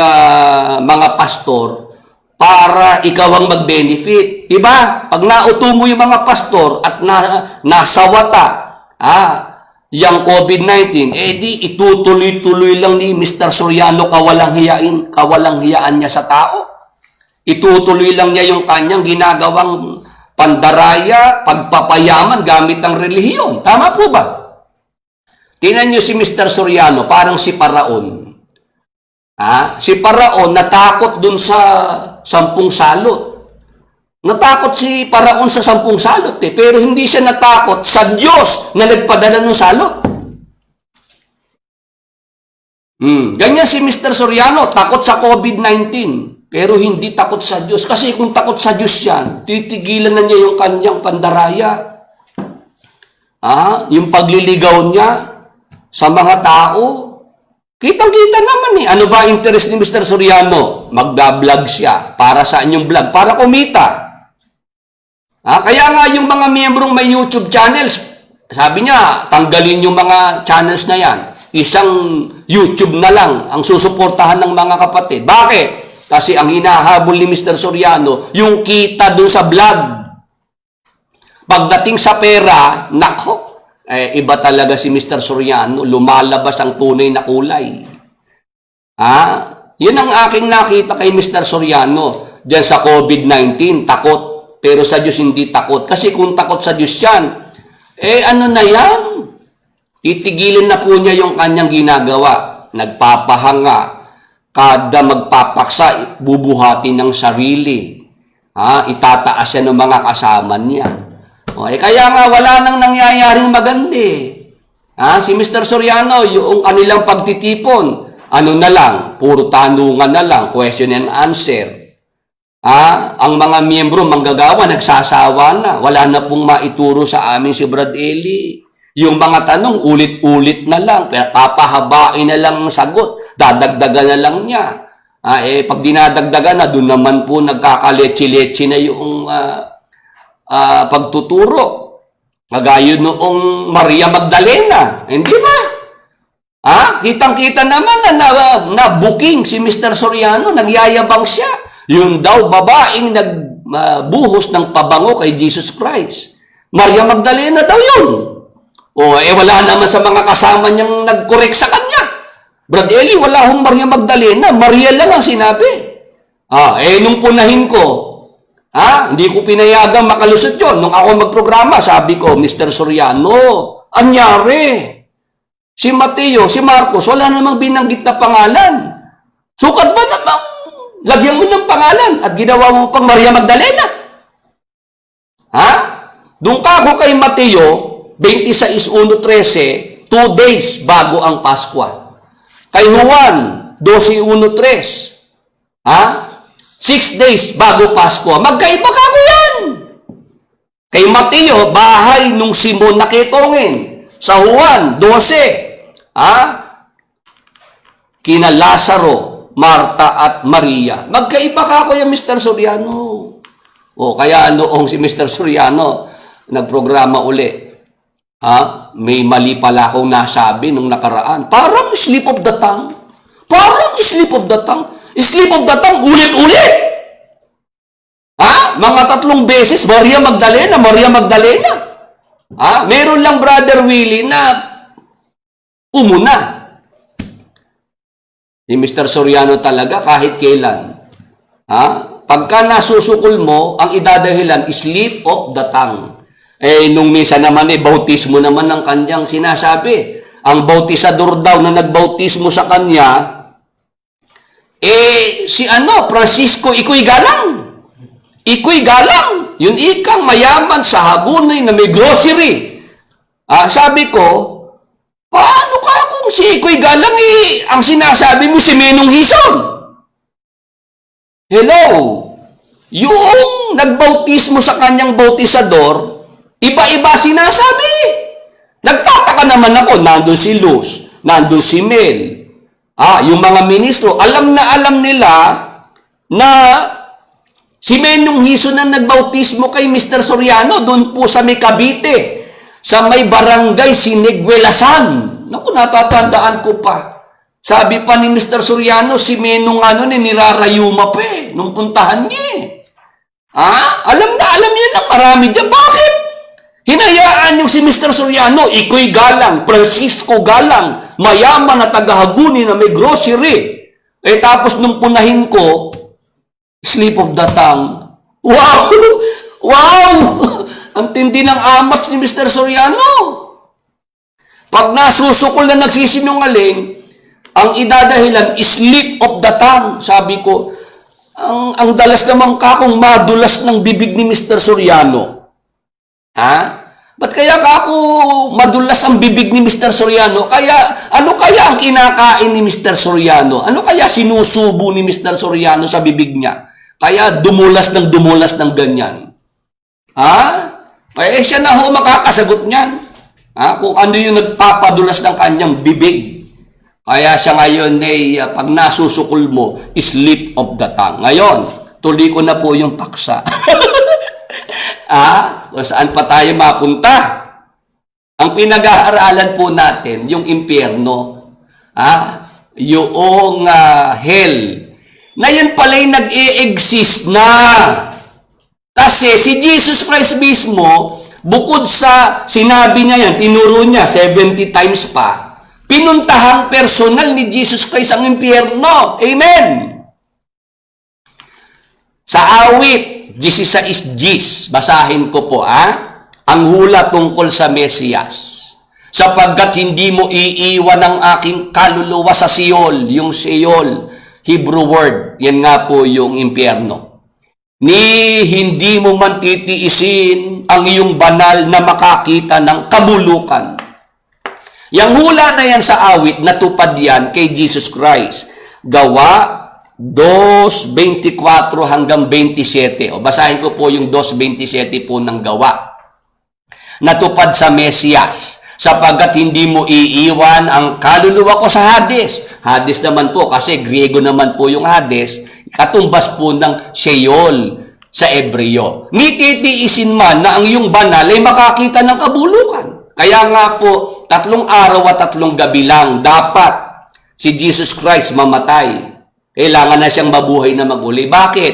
mga pastor para ikaw ang mag-benefit. Diba? Pag nauto mo yung mga pastor at nasawata, yung COVID-19, di itutuloy-tuloy lang ni Mr. Soriano kawalang hiyaan niya sa tao. Itutuloy lang niya yung kanyang ginagawang pandaraya, pagpapayaman gamit ang relihiyon. Tama po ba? Tingnan niyo si Mr. Soriano, parang si Paraon. Si Paraon natakot dun sa 10 salot. Natakot si Paraon sa 10 salot pero hindi siya natakot sa Diyos na nagpadala ng salot. Ganyan si Mr. Soriano, takot sa COVID-19 pero hindi takot sa Diyos. Kasi kung takot sa Diyos yan, titigilan na niya yung kanyang pandaraya. Yung pagliligaw niya sa mga tao. Kitang-kita naman Ano ba interest ni Mr. Soriano? Magda-vlog siya. Para sa inyong vlog? Para kumita. Kaya nga yung mga miyembrong may YouTube channels, sabi niya, tanggalin yung mga channels na yan. Isang YouTube na lang ang susuportahan ng mga kapatid. Bakit? Kasi ang hinahabol ni Mr. Soriano, yung kita dun sa vlog. Pagdating sa pera, nako, iba talaga si Mr. Soriano, lumalabas ang tunay na kulay. Yun ang aking nakita kay Mr. Soriano. Diyan sa COVID-19, takot. Pero sa Diyos hindi takot. Kasi kung takot sa Diyos yan, ano na yan? Titigilin na po niya yung kanyang ginagawa. Nagpapahanga. Kada magpapaksa, bubuhatin ng sarili. Itataas siya ng mga kasama niya. Kaya nga wala nang nangyayaring maganda. Si Mr. Soriano, yung kanilang pagtitipon, ano na lang, puro tanungan na lang, question and answer. Ang mga miyembro, manggagawa, nagsasawa na. Wala na pong maituro sa amin si Brad Eli. Yung mga tanong, ulit-ulit na lang. Kaya papahabain na lang ang sagot. Dadagdagan na lang niya. Pag dinadagdagan na, doon naman po nagkakaletsi-letsi na yung pagtuturo. Kagaya noong Maria Magdalena. Hindi ba? Kitang-kita naman na booking si Mr. Soriano. Nagyayabang siya. Yung daw babaeng nagbuhos ng pabango kay Jesus Christ. Maria Magdalena daw yun. Wala naman sa mga kasama niyang nag-correct sa kanya. Brad Eli, wala hong Maria Magdalena. Maria lang ang sinabi. Nung punahin ko, hindi ko pinayagang makalusot yun. Nung ako magprograma, sabi ko, Mr. Soriano, anyari? Si Mateo, si Marcos, wala namang binanggit na pangalan. Sukat ba namang lagyan mo ng pangalan at ginawa mo pang Maria Magdalena? Doon ka ako kay Mateo, 26:1-13, 2 days bago ang Paskwa. Kay Juan, 12:1-3, 6 days bago Pasko. Magkaiba ka mo yan. Kay Mateo, bahay nung Simon na ketongin. Sa Juan, 12. Kina Lazaro, Marta at Maria. Magkaiba ka ko yung Mr. Soriano. Kaya noong si Mr. Soriano, nagprograma uli. May mali pala akong nasabi nung nakaraan. Parang slip of the tongue. Slip of the tongue, ulit-ulit. Mga 3 beses, Maria Magdalena. Meron lang Brother Willie na umuna. Si Mr. Soriano talaga kahit kailan. Pagka nasusukol mo, ang idadahilan is slip of the tongue. Nung misa naman, bautismo naman ng kanyang sinasabi. Ang bautisador daw na nagbautismo sa kanya, si Francisco, iko'y galang. Yun ikang mayaman sa Hagunoy na may grocery. Sabi ko, paano ka kung si iko'y galang ang sinasabi mo si Menong Hison? Hello? Yung nagbautismo sa kanyang bautisador, iba-iba sinasabi. Nagtataka naman ako, nandun si Luz, nandun si Mel. Yung mga ministro, alam nila na si Menong Hison na nagbautismo kay Mr. Soriano doon po sa may Cavite, sa may barangay Siniguelasan. Naku, natatandaan ko pa. Sabi pa ni Mr. Soriano, si Menong nirarayuma pa nung puntahan niya. Alam niya na marami dyan. Bakit? Hinayaan yung si Mr. Soriano, iko'y galang, Francisco galang, mayaman na tagahaguni na may grocery. Tapos nung punahin ko, slip of the tongue. Wow! Ang tindi ng amats ni Mr. Soriano. Pag nasusukol na nagsisinungaling, ang idadahilan is slip of the tongue. Sabi ko, ang dalas naman kakong madulas ng bibig ni Mr. Soriano. Ba't kaya ako madulas ang bibig ni Mr. Soriano? Ano kaya ang kinakain ni Mr. Soriano? Ano kaya sinusubo ni Mr. Soriano sa bibig niya? Kaya dumulas ng ganyan. Siya na ho makakasagot niyan. Kung ano yung nagpapadulas ng kanyang bibig. Kaya siya ngayon pag nasusukol mo, slip of the tongue. Ngayon, tuloy ko na po yung paksa. Kung saan pa tayo mapunta? Ang pinag-aaralan po natin, yung impyerno, yung hell, na yan pala'y nag-e-exist na. Kasi si Jesus Christ mismo, bukod sa sinabi niya yan, tinuro niya 70 times pa, pinuntahang personal ni Jesus Christ ang impyerno. Amen! Sa awit, 16:10, basahin ko po, ang hula tungkol sa Mesiyas. sapagkat hindi mo iiwan ang aking kaluluwa sa Sheol. Yung Sheol, Hebrew word, yan nga po yung impyerno. Ni hindi mo man titiisin ang iyong banal na makakita ng kabulukan. Yang hula na yan sa awit, natupad yan kay Jesus Christ. Gawa 2:24 hanggang 27. O basahin ko po yung 2:27 po ng Gawa. Natupad sa Mesiyas, sapagkat hindi mo iiwan ang kaluluwa ko sa Hades. Hades naman po, kasi Griego naman po yung Hades, katumbas po ng Sheol sa Ebreo. Ni titiisin man na ang iyong banal ay makakita ng kabulukan. Kaya nga po, 3 araw at 3 gabi lang dapat si Jesus Christ mamatay. Kailangan na siyang mabuhay na maguli. Bakit?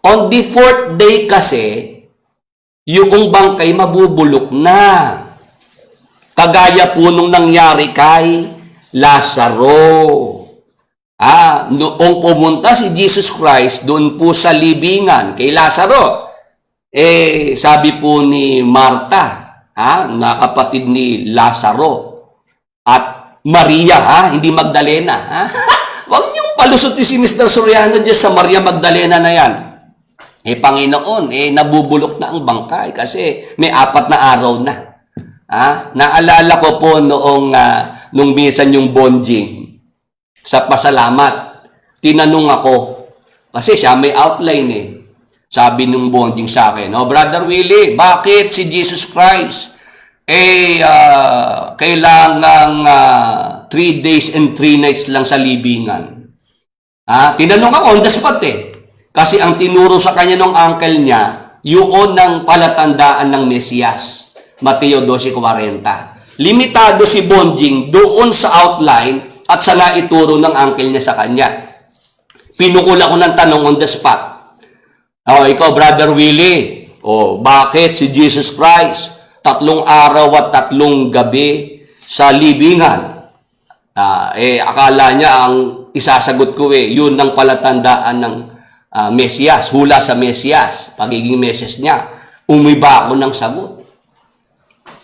On the 4th day kasi, yung bangkay mabubulok na. Kagaya po nung nangyari kay Lazaro. Noong pumunta si Jesus Christ doon po sa libingan kay Lazaro, sabi po ni Marta, na kapatid ni Lazaro, at Maria, hindi Magdalena. Huwag niyong palusot ni si Mr. Soriano dyan sa Maria Magdalena na yan. Panginoon, nabubulok na ang bangkay kasi may 4 na araw na. Naalala ko po nung minsan yung bonjing sa pasalamat. Tinanong ako, kasi siya may outline Sabi nung bonjing sa akin, Brother Willie, bakit si Jesus Christ kailangang 3 days and 3 nights lang sa libingan? Tinanong ako on the spot Kasi ang tinuro sa kanya ng uncle niya, yun ng palatandaan ng Mesiyas. Mateo 12:40. Limitado si bonjing doon sa outline at sa naituro ng uncle niya sa kanya. Pinukul ako ng tanong on the spot. Ikaw, Brother Willie, bakit si Jesus Christ 3 araw at 3 gabi sa libingan? Akala niya ang isasagot ko yun ng palatandaan ng Mesiyas, hula sa Mesiyas, pagiging Mesiyas niya. Umiba ako ng sagot.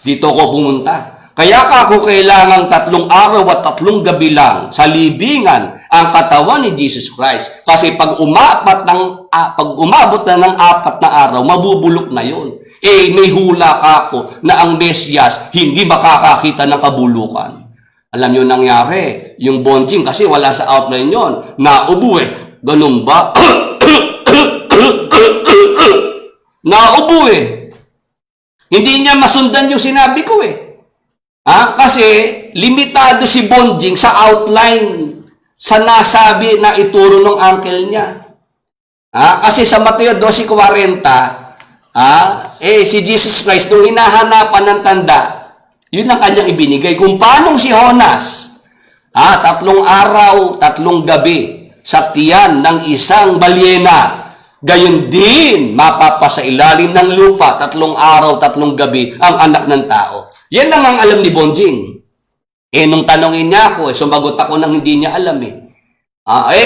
Dito ko pumunta. Kaya ako kailangang 3 araw at 3 gabi lang sa libingan ang katawan ni Jesus Christ. Kasi pag umabot na ng 4 na araw, mabubulok na yun. May hula ka ako na ang Mesiyas hindi makakakita ng kabulukan. Alam nyo nangyari, yung bonjing kasi wala sa outline yon. Naubo Ganun ba? Naubo Hindi niya masundan yung sinabi ko Kasi limitado si bonjing sa outline, sa nasabi na ituro ng uncle niya. Kasi sa Mateo 12:40, si Jesus Christ, nung hinahanapan ng tanda, yun lang kanyang ibinigay. Kung paanong si Jonas, 3 araw, 3 gabi, sa tiyan ng isang balyena, gayon din mapapasa ilalim ng lupa 3 araw, 3 gabi ang anak ng tao. Yan lang ang alam ni bonjing. Nung tanongin niya ako, sumagot ako nang hindi niya alam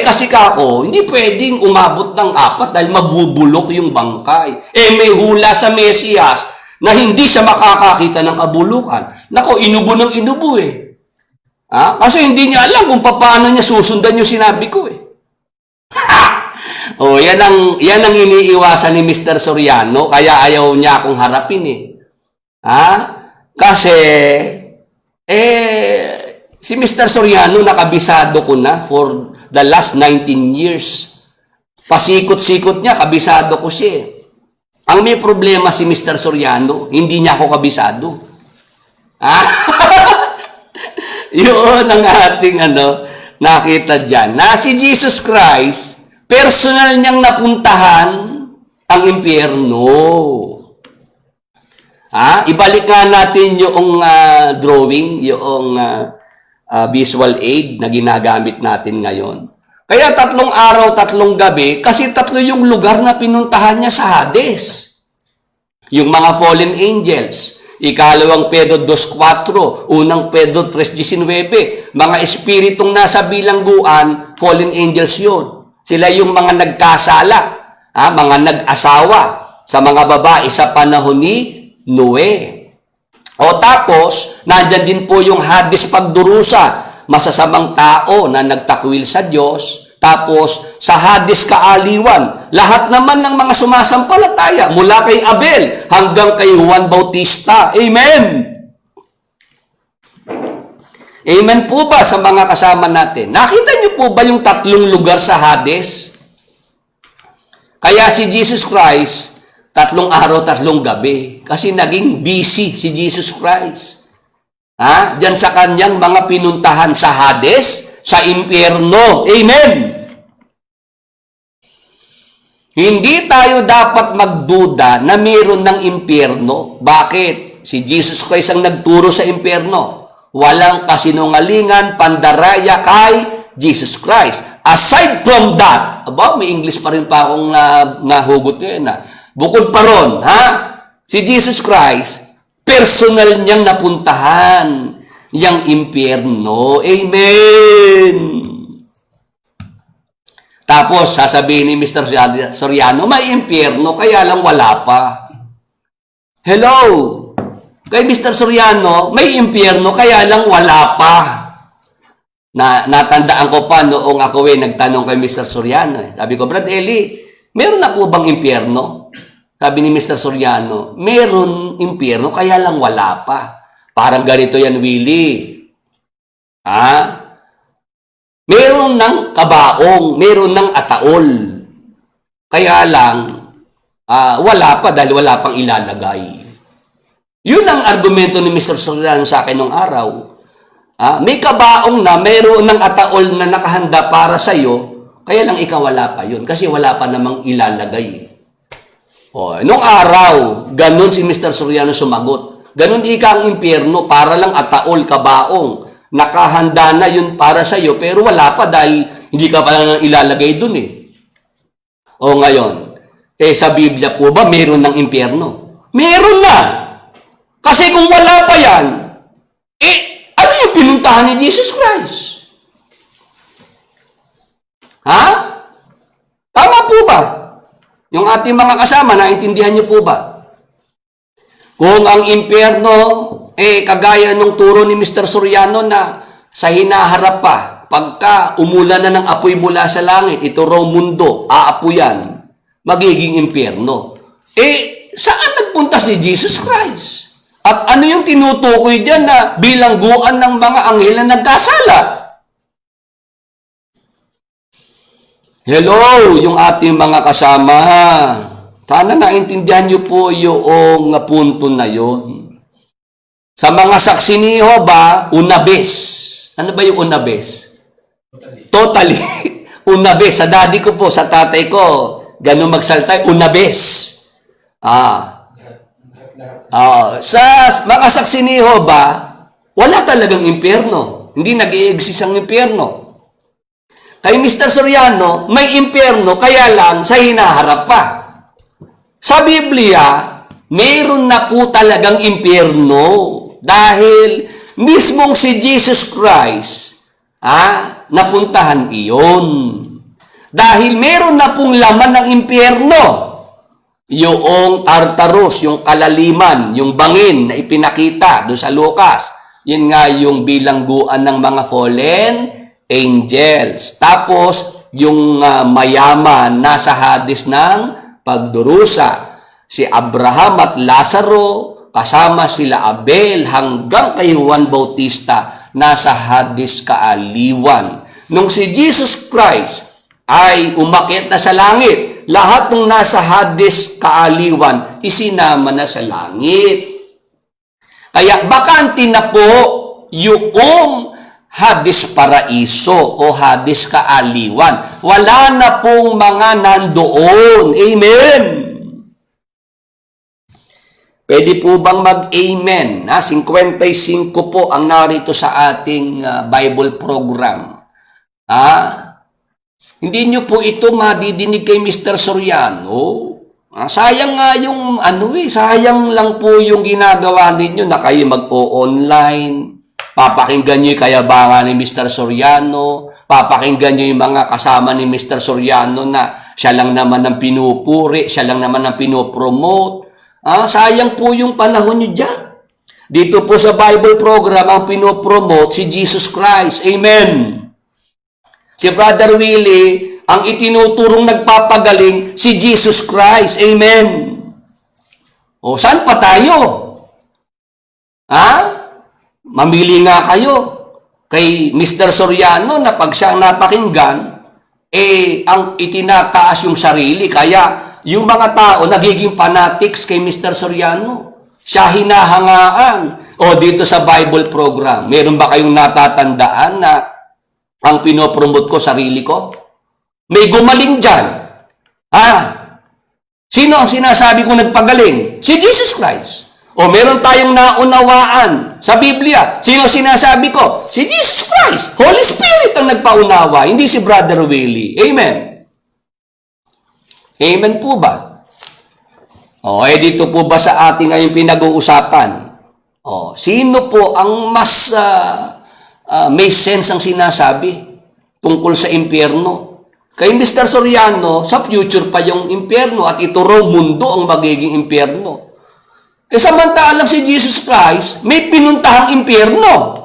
kasi kako, hindi pwedeng umabot ng 4 dahil mabubulok yung bangkay. May hula sa Mesiyas na hindi siya makakakita ng kabulukan. Nako, inubo ng inubo kasi hindi niya alam kung paano niya susundan yung sinabi ko yan ang iniiwasan ni Mr. Soriano, kaya ayaw niya akong harapin Kasi si Mr. Soriano nakabisado ko na for the last 19 years. Pasikot-sikot niya, kabisado ko siya. Ang may problema si Mr. Soriano, hindi niya ako kabisado. Yun ang ating nakita dyan. Na si Jesus Christ, personal niyang napuntahan ang impyerno. Ibalik nga natin yung drawing, yung visual aid na ginagamit natin ngayon. Kaya 3 araw, 3 gabi, kasi 3 yung lugar na pinuntahan niya sa Hades. Yung mga fallen angels, Ikalawang Pedro 2:4, unang Pedro 3:19, mga espiritong nasa bilangguan, fallen angels yun. Sila yung mga nagkasala, mga nag-asawa sa mga babae sa panahon ni Noe. O tapos, nandyan din po yung Hades pagdurusa, masasamang tao na nagtakwil sa Diyos. Tapos, sa Hades kaaliwan, lahat naman ng mga sumasampalataya, mula kay Abel hanggang kay Juan Bautista. Amen! Amen po ba sa mga kasama natin? Nakita niyo po ba yung 3 lugar sa Hades? Kaya si Jesus Christ, 3 araw, 3 gabi. Kasi naging busy si Jesus Christ. Diyan sa kanyang mga pinuntahan sa Hades, sa impyerno. Amen! Hindi tayo dapat magduda na mayroon ng impyerno. Bakit? Si Jesus Christ ang nagturo sa impyerno. Walang kasinungalingan, pandaraya kay Jesus Christ. Aside from that, may English pa rin pa akong nahugot ngayon. Bukod pa ron, si Jesus Christ, personal niyang napuntahan yung impyerno. Amen! Tapos, sasabihin ni Mr. Soriano, may impyerno, kaya lang wala pa. Hello! Kay Mr. Soriano, may impyerno, kaya lang wala pa. Natandaan ko pa noong ako nagtanong kay Mr. Soriano. Sabi ko, Brad Eli, meron na po bang impyerno? Sabi ni Mr. Soriano, meron impyerno, kaya lang wala pa. Parang ganito yan, Willie. Meron ng kabaong, meron ng ataol. Kaya lang, wala pa dahil wala pang ilalagay. Yun ang argumento ni Mr. Soriano sa akin nung araw. May kabaong na, mayroon ng ataol na nakahanda para sa'yo, kaya lang ikaw wala pa yun kasi wala pa namang ilalagay. Nung araw, ganun si Mr. Soriano sumagot. Ganun ika ang impyerno, para lang ataol, kabaong. Nakahanda na yun para sa'yo, pero wala pa dahil hindi ka pa lang ilalagay dun . Ngayon, sa Biblia po ba, meron ng impyerno? Meron na! Kasi kung wala pa yan, ano yung pinuntahan ni Jesus Christ? Tama po ba? Yung ating mga kasama, naintindihan niyo po ba? Kung ang impyerno, kagaya nung turo ni Mr. Soriano na sa hinaharap pa, pagka umulan na ng apoy mula sa langit, ito raw mundo, aapuyan, magiging impyerno. Saan nagpunta si Jesus Christ? At ano yung tinutukoy dyan na bilangguan ng mga anghel na nagkasala? Hello, yung ating mga kasama. Sana naintindihan niyo po yung punto na yon. Sa mga saksi ni Jehovah, unabes. Ano ba yung unabes? Totally. Unabes. Sa daddy ko po, sa tatay ko, ganun magsalta, unabes. Sa mga saksi ni Jehovah, wala talagang impyerno. Hindi nag-i-exist ang impyerno. Kay Mr. Soriano, may impyerno, kaya lang sa hinaharap pa. Sa Biblia, mayroon na po talagang impyerno dahil mismong si Jesus Christ, napuntahan iyon. Dahil mayroon na pong laman ng impyerno. Yung Tartarus, yung kalaliman, yung bangin na ipinakita doon sa Lucas. Yun nga yung bilangguan ng mga fallen angels. Tapos, yung mayaman nasa Hades ng pagdurusa. Si Abraham at Lazaro, kasama sila Abel, hanggang kay Juan Bautista, nasa Hades kaaliwan. Nung si Jesus Christ ay umakyat na sa langit, lahat ng nasa Hades kaaliwan, isinama na sa langit. Kaya bakante na po yung Hades Paraiso o Hades Kaaliwan. Wala na pong mga nandoon. Amen! Pwede po bang mag-amen? 55 po ang narito sa ating Bible program. Hindi nyo po ito madidinig kay Mr. Soriano. Sayang nga yung sayang lang po yung ginagawa ninyo na kayo mag-o-online. Papakinggan nyo yung kayabangan ni Mr. Soriano. Papakinggan nyo yung mga kasama ni Mr. Soriano na siya lang naman ang pinupuri, siya lang naman ang pinopromote. Sayang po yung panahon nyo dyan. Dito po sa Bible program, ang pinopromote si Jesus Christ. Amen. Si Brother Willie, ang itinuturong nagpapagaling, si Jesus Christ. Amen. O, saan pa tayo? Ha? Mamili nga kayo kay Mr. Soriano na pag siyang napakinggan, ang itinataas yung sarili. Kaya yung mga tao nagiging fanatics kay Mr. Soriano. Siya hinahangaan. O dito sa Bible program, meron ba kayong natatandaan na ang pinopromote ko, sarili ko? May gumaling dyan. Ha? Sino ang sinasabi ko nagpagaling? Si Jesus Christ. O meron tayong naunawaan sa Biblia. Sino sinasabi ko? Si Jesus Christ. Holy Spirit ang nagpaunawa, hindi si Brother Willie. Amen. Amen po ba? O, dito po ba sa ating ngayong pinag-uusapan? O, sino po ang mas may sense ang sinasabi tungkol sa impyerno? Kay Mr. Soriano, sa future pa yung impyerno at ito raw mundo ang magiging impyerno. Samantalang si Jesus Christ, may pinuntahang impyerno.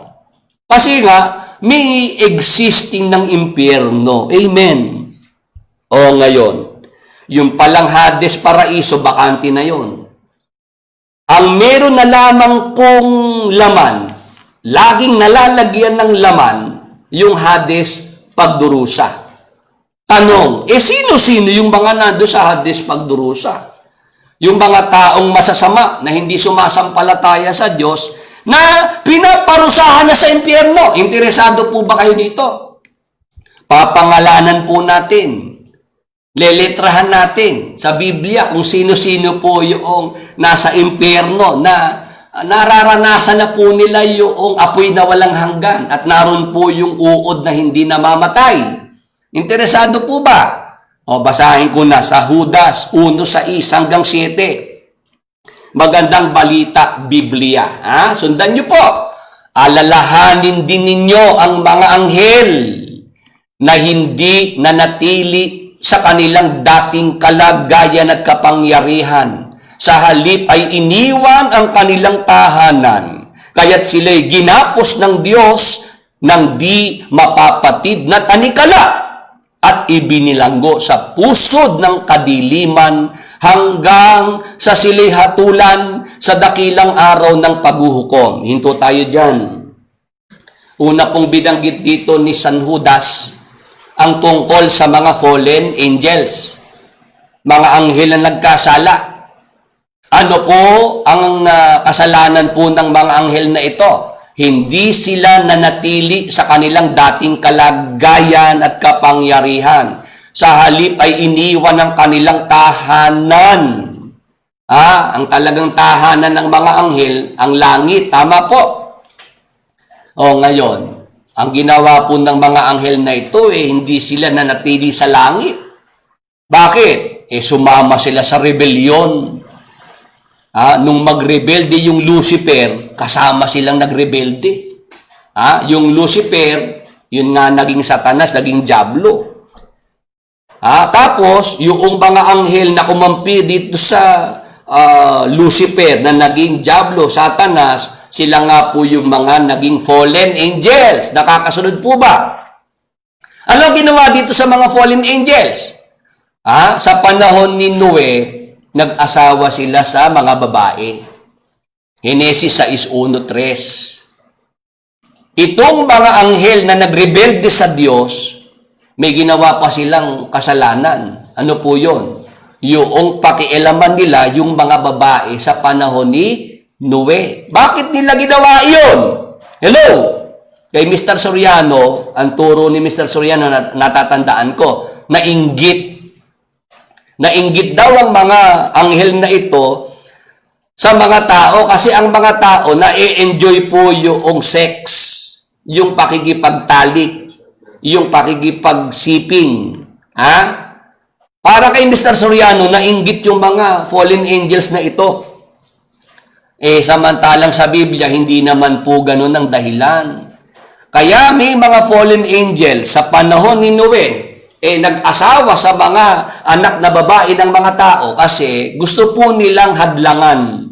Kasi nga, may existing ng impyerno. Amen. O ngayon, yung palang Hades, Paraiso, bakante na yon. Ang meron na lamang pong laman, laging nalalagyan ng laman, yung Hades, pagdurusa. Tanong, sino-sino yung mga nando sa Hades, pagdurusa? Yung mga taong masasama na hindi sumasampalataya sa Diyos na pinaparusahan na sa impyerno. Interesado po ba kayo dito? Papangalanan po natin. Leletrahan natin sa Biblia kung sino-sino po yung nasa impyerno na nararanasan na po nila yung apoy na walang hanggan at naroon po yung uod na hindi namamatay. Interesado po ba? O, basahin ko na sa Judas 1:6-7. Magandang balita, Biblia. Sundan nyo po. Alalahanin din ninyo ang mga anghel na hindi nanatili sa kanilang dating kalagayan at kapangyarihan. Sa halip ay iniwan ang kanilang tahanan. Kaya't sila'y ginapos ng Diyos ng di mapapatid na tanikala at ibinilanggo sa pusod ng kadiliman hanggang sa sila'y hatulan sa dakilang araw ng paghuhukom. Hinto tayo dyan. Una pong binanggit dito ni San Judas ang tungkol sa mga fallen angels, mga anghel na nagkasala. Ano po ang kasalanan po ng mga anghel na ito? Hindi sila nanatili sa kanilang dating kalagayan at kapangyarihan. Sa halip ay iniwan ang kanilang tahanan. Ang talagang tahanan ng mga anghel, ang langit. Tama po. O ngayon, ang ginawa po ng mga anghel na ito, hindi sila nanatili sa langit. Bakit? Sumama sila sa rebellion. Nung magrebelde yung Lucifer, kasama silang nagrebelde. Yung Lucifer, yun nga naging Satanas, naging Diablo. Tapos, yung mga anghel na kumampi dito sa Lucifer na naging Diablo, Satanas, sila nga po yung mga naging fallen angels. Nakakasunod po ba? Ano ginawa dito sa mga fallen angels? Sa panahon ni Noe, nag-asawa sila sa mga babae. Henesis 6:1-3. Itong mga anghel na nagrebelde sa Diyos, may ginawa pa silang kasalanan. Ano po yun? Yung pakialaman nila yung mga babae sa panahon ni Noe. Bakit nila ginawa yun? Hello? Kay Mr. Soriano, ang turo ni Mr. Soriano natatandaan ko, nainggit. Nainggit daw ang mga anghel na ito sa mga tao kasi ang mga tao na-enjoy po yung sex, yung pakikipagtalik, yung pakikipagsiping. Para kay Mr. Soriano, nainggit yung mga fallen angels na ito. Samantalang sa Biblia, hindi naman po ganun ang dahilan. Kaya may mga fallen angels sa panahon ni Noe, nag-asawa sa mga anak na babae ng mga tao kasi gusto po nilang hadlangan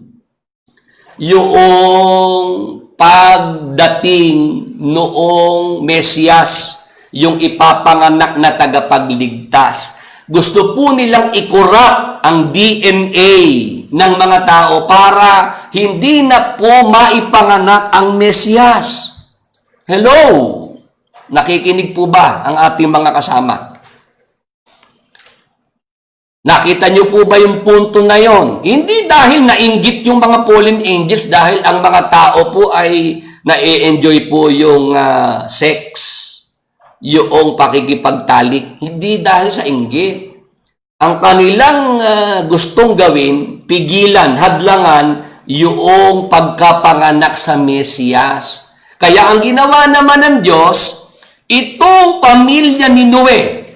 yung pagdating noong Mesiyas, yung ipapanganak na tagapagligtas. Gusto po nilang i-corrupt ang DNA ng mga tao para hindi na po maipanganak ang Mesiyas. Hello? Nakikinig po ba ang ating mga kasama? Nakita niyo po ba yung punto na yon? Hindi dahil nainggit yung mga fallen angels, dahil ang mga tao po ay na-enjoy po yung sex, yung pakikipagtalik. Hindi dahil sa inggit. Ang kanilang gustong gawin, pigilan, hadlangan, yung pagkapanganak sa Mesiyas. Kaya ang ginawa naman ng Diyos, itong pamilya ni Noe,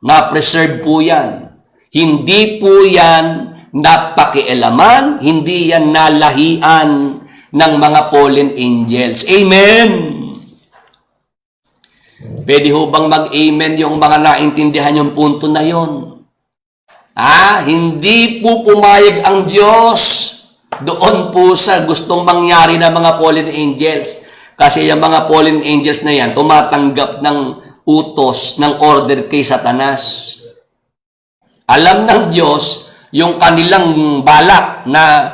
na-preserve po yan. Hindi po yan napakialaman, hindi yan nalahian ng mga fallen angels. Amen! Pwede ho bang mag-amen yung mga naintindihan yung punto na yon? Hindi po pumayag ang Diyos doon po sa gustong mangyari ng mga fallen angels. Kasi yung mga fallen angels na yan, tumatanggap ng utos, ng order kay Satanas. Alam ng Diyos yung kanilang balak na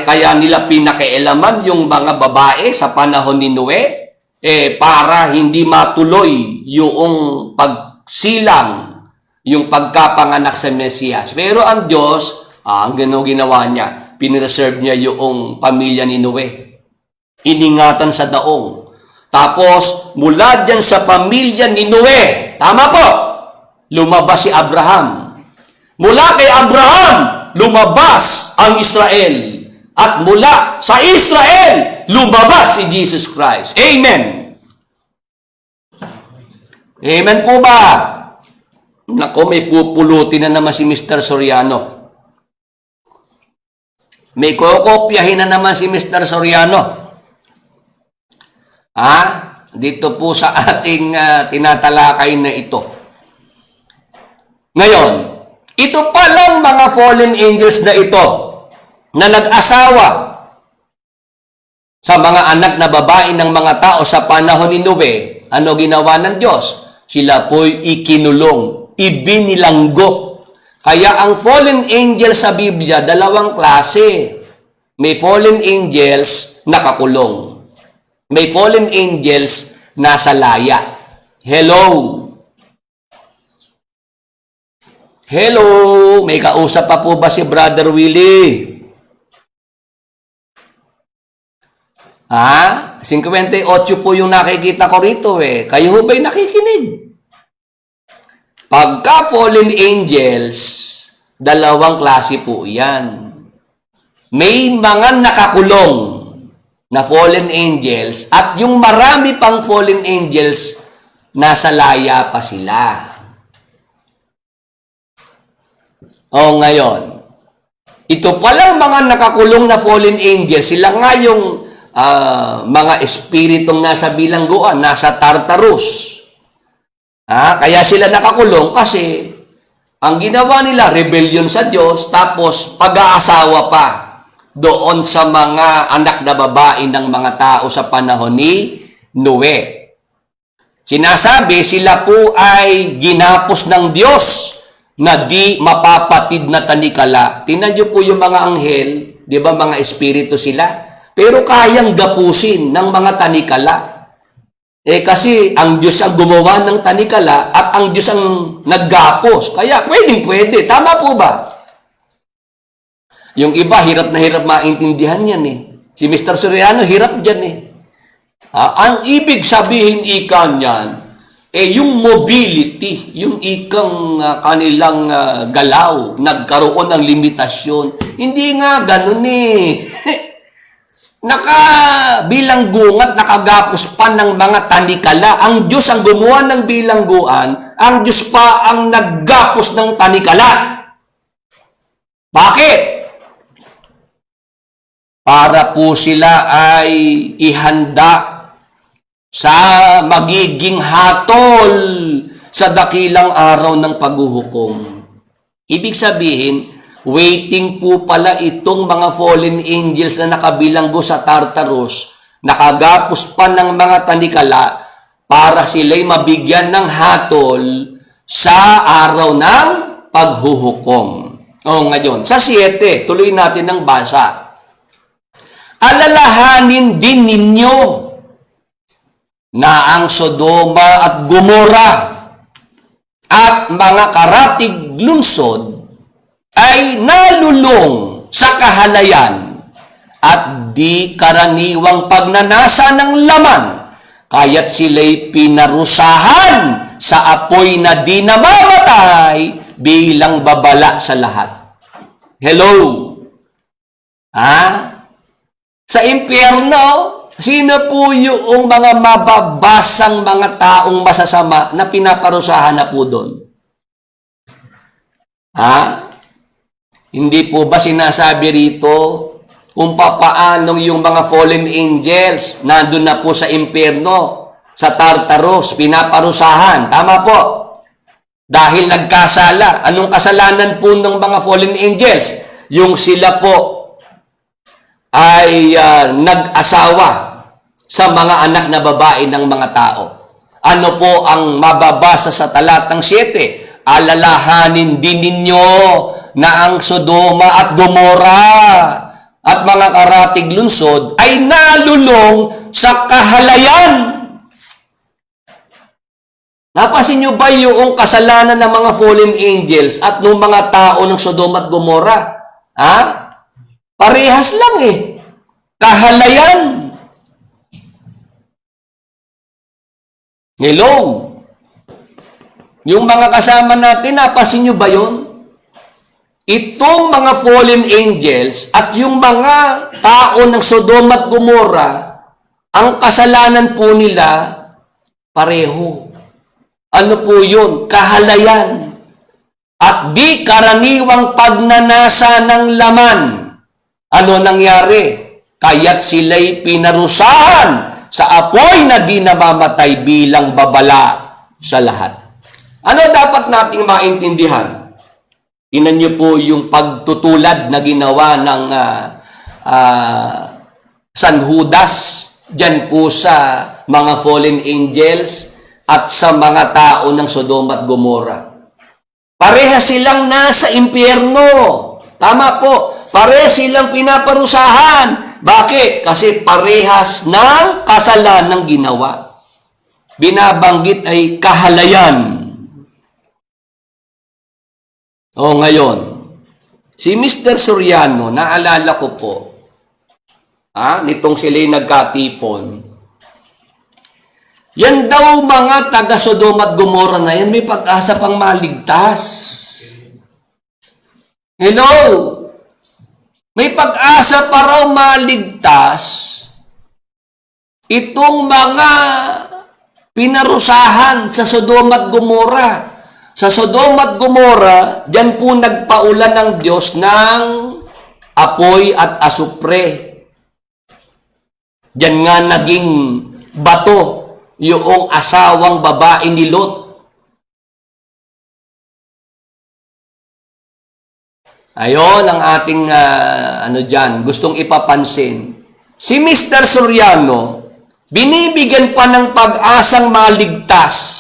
kaya nila pinakialaman yung mga babae sa panahon ni Noe para hindi matuloy yung pagsilang, yung pagkapanganak sa Mesiyas. Pero ang Diyos, ang ginawa niya, pinreserve niya yung pamilya ni Noe. Iningatan sa daong. Tapos, mula dyan sa pamilya ni Noe, tama po, lumabas si Abraham. Mula kay Abraham, lumabas ang Israel. At mula sa Israel, lumabas si Jesus Christ. Amen. Amen po ba? Nako, may pupulutin na naman si Mr. Soriano. May kokopyahin na naman si Mr. Soriano. Dito po sa ating tinatalakay na ito. Ngayon, ito palang mga fallen angels na ito na nag-asawa sa mga anak na babae ng mga tao sa panahon ni Noe, ano ginawa ng Diyos? Sila po'y ikinulong, ibinilanggo. Kaya ang fallen angels sa Biblia, dalawang klase. May fallen angels nakakulong. May fallen angels nasa laya. Hello? Hello? May kausap pa po ba si Brother Willie? 58 po yung nakikita ko rito eh. Kayo ho ba'y nakikinig? Pagka fallen angels, dalawang klase po yan. May mga nakakulong na fallen angels at yung marami pang fallen angels, nasa laya pa sila. Ngayon, ito palang mga nakakulong na fallen angels, sila nga yung mga espiritong nasa bilangguan, nasa Tartarus. Kaya sila nakakulong kasi ang ginawa nila, rebellion sa Diyos, tapos pag-aasawa pa doon sa mga anak na babae ng mga tao sa panahon ni Noe. Sinasabi, sila po ay ginapos ng Diyos na di mapapatid na tanikala. Tingnan niyo po yung mga anghel, di ba mga espiritu sila? Pero kayang gapusin ng mga tanikala. Kasi ang Diyos ang gumawa ng tanikala at ang Diyos ang naggapos. Kaya pwede. Tama po ba? Yung iba, hirap na hirap maintindihan yan eh. Si Mr. Soriano, hirap dyan eh. Ang ibig sabihin ikan yan, yung mobility, yung ikang kanilang galaw, nagkaroon ng limitasyon. Hindi nga ganun eh. Nakabilangguan at nakagapos pa ng mga tanikala. Ang Diyos ang gumawa ng bilangguan, ang Diyos pa ang naggapos ng tanikala. Bakit? Para po sila ay ihanda sa magiging hatol sa dakilang araw ng paghuhukom. Ibig sabihin, waiting po pala itong mga fallen angels na nakabilanggo sa Tartarus, nakagapos pa ng mga tanikala para sila'y mabigyan ng hatol sa araw ng paghuhukom. Ngayon, sa 7, tuloy natin ang basa. Alalahanin din ninyo na ang Sodoma at Gomora at mga karatig lungsod ay nalulong sa kahalayan at di karaniwang pagnanasa ng laman, kaya't sila'y pinarusahan sa apoy na di namamatay bilang babala sa lahat. Hello? Sa impyerno, sino po yung mga mababasang mga taong masasama na pinaparusahan na po doon? Hindi po ba sinasabi rito kung papaano yung mga fallen angels nandun na po sa impyerno, sa Tartarus, pinaparusahan? Tama po. Dahil nagkasala. Anong kasalanan po ng mga fallen angels? Yung sila po ay nag-asawa sa mga anak na babae ng mga tao. Ano po ang mababasa sa talatang 7? Alalahanin din ninyo na ang Sodoma at Gomora at mga karatig lungsod ay nalulong sa kahalayan. Napasin nyo ba yung kasalanan ng mga fallen angels at ng mga tao ng Sodoma at Gomora? Parehas lang kahalayan. Hello? Yung mga kasama natin, napasin nyo ba yun? Itong mga fallen angels at yung mga tao ng Sodoma at Gomora, ang kasalanan po nila pareho. Ano po yun? Kahalayan. At di karaniwang pagnanasa ng laman. Ano nangyari? Kaya't sila'y pinarusahan sa apoy na di namamatay bilang babala sa lahat. Ano dapat nating maintindihan? Tingnan niyo po yung pagtutulad na ginawa ng San Judas dyan po sa mga fallen angels at sa mga tao ng Sodoma at Gomora. Pareha silang nasa impyerno. Tama po. Pareha silang pinaparusahan. Bakit? Kasi parehas ng kasalanang ginawa. Binabanggit ay kahalayan. Ngayon, si Mr. Soriano, naalala ko po, nitong sila'y nagkatipon, yan daw mga taga Sodoma at Gomora na yan, may pag-asa pang maligtas. Hello? May pag-asa pa raw maligtas itong mga pinarusahan sa Sodoma at Gomora. Sa Sodoma at Gomora, diyan po nagpaulan ng Diyos ng apoy at asupre. Diyan nga naging bato yung asawang babae ni Lot. Ayon ang ating gustong ipapansin. Si Mr. Soriano, binibigyan pa ng pag-asang maligtas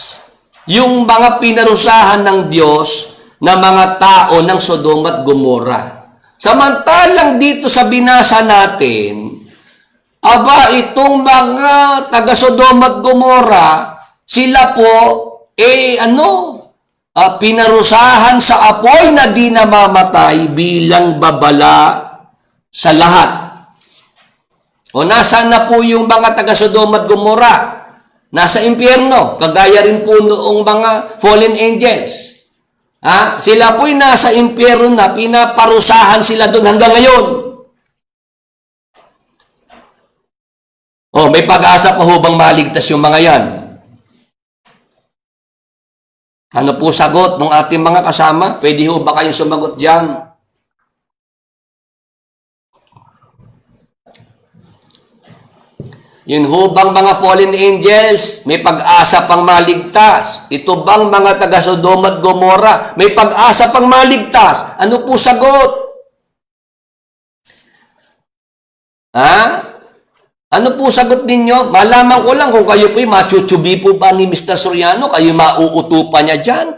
yung mga pinarusahan ng Diyos na mga tao ng Sodoma at Gomora. Samantalang dito sa binasa natin, itong mga taga Sodoma at Gomora, sila po, pinarusahan sa apoy na di namamatay bilang babala sa lahat. Nasaan na po yung mga taga Sodoma at Gomora? Nasa impyerno, kagaya rin po noong mga fallen angels. Sila po'y nasa impyerno na, pinaparusahan sila doon hanggang ngayon. May pag-asa pa hubang maligtas yung mga yan. Ano po sagot ng ating mga kasama? Pwede ho ba kayong sumagot dyan? Yun ho bang mga fallen angels, may pag-asa pang maligtas? Ito bang mga taga Sodom at Gomorrah, may pag-asa pang maligtas? Ano po sagot? Ha? Ano po sagot ninyo? Malaman ko lang kung kayo po'y machuchubi po ba ni Mr. Soriano, kayo mauuto pa niya dyan.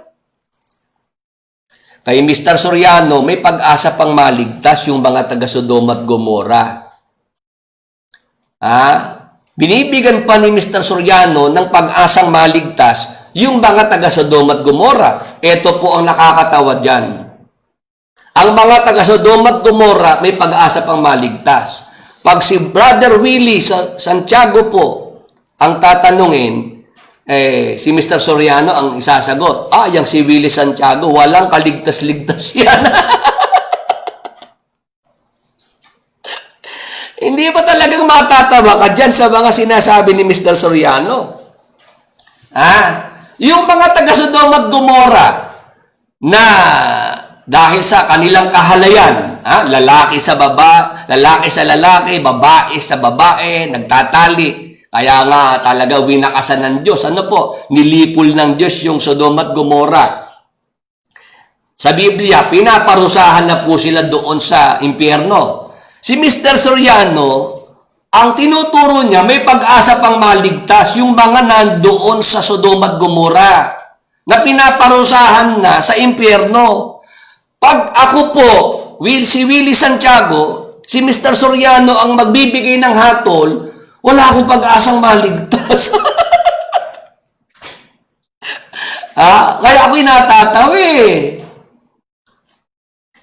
Kay Mr. Soriano, may pag-asa pang maligtas yung mga taga Sodom at Gomorrah. Binibigyan pa ni Mr. Soriano ng pag-asang maligtas yung mga taga Sodom at Gomorrah. Ito po ang nakakatawa dyan. Ang mga taga Sodom at Gomorrah may pag-asa pang maligtas. Pag si Brother Willie Santiago po ang tatanungin, si Mr. Soriano ang isasagot. Yung si Willie Santiago, walang kaligtas-ligtas yan. Hindi ba talagang matatawa ka dyan sa mga sinasabi ni Mr. Soriano? Yung mga taga Sodom at Gomorrah na dahil sa kanilang kahalayan, lalaki sa lalaki, babae sa babae, nagtatali. Kaya nga talaga winakasan ng Diyos. Ano po? Nilipol ng Diyos yung Sodom at Gomorrah. Sa Biblia, pinaparusahan na po sila doon sa impyerno. Si Mr. Soriano, ang tinuturo niya, may pag-asa pang maligtas yung mga nandoon sa Sodom at Gomorrah na pinaparusahan na sa impyerno. Pag ako po, si Willie Santiago, si Mr. Soriano ang magbibigay ng hatol, wala akong pag-asang maligtas. Kaya ako'y natatawa eh.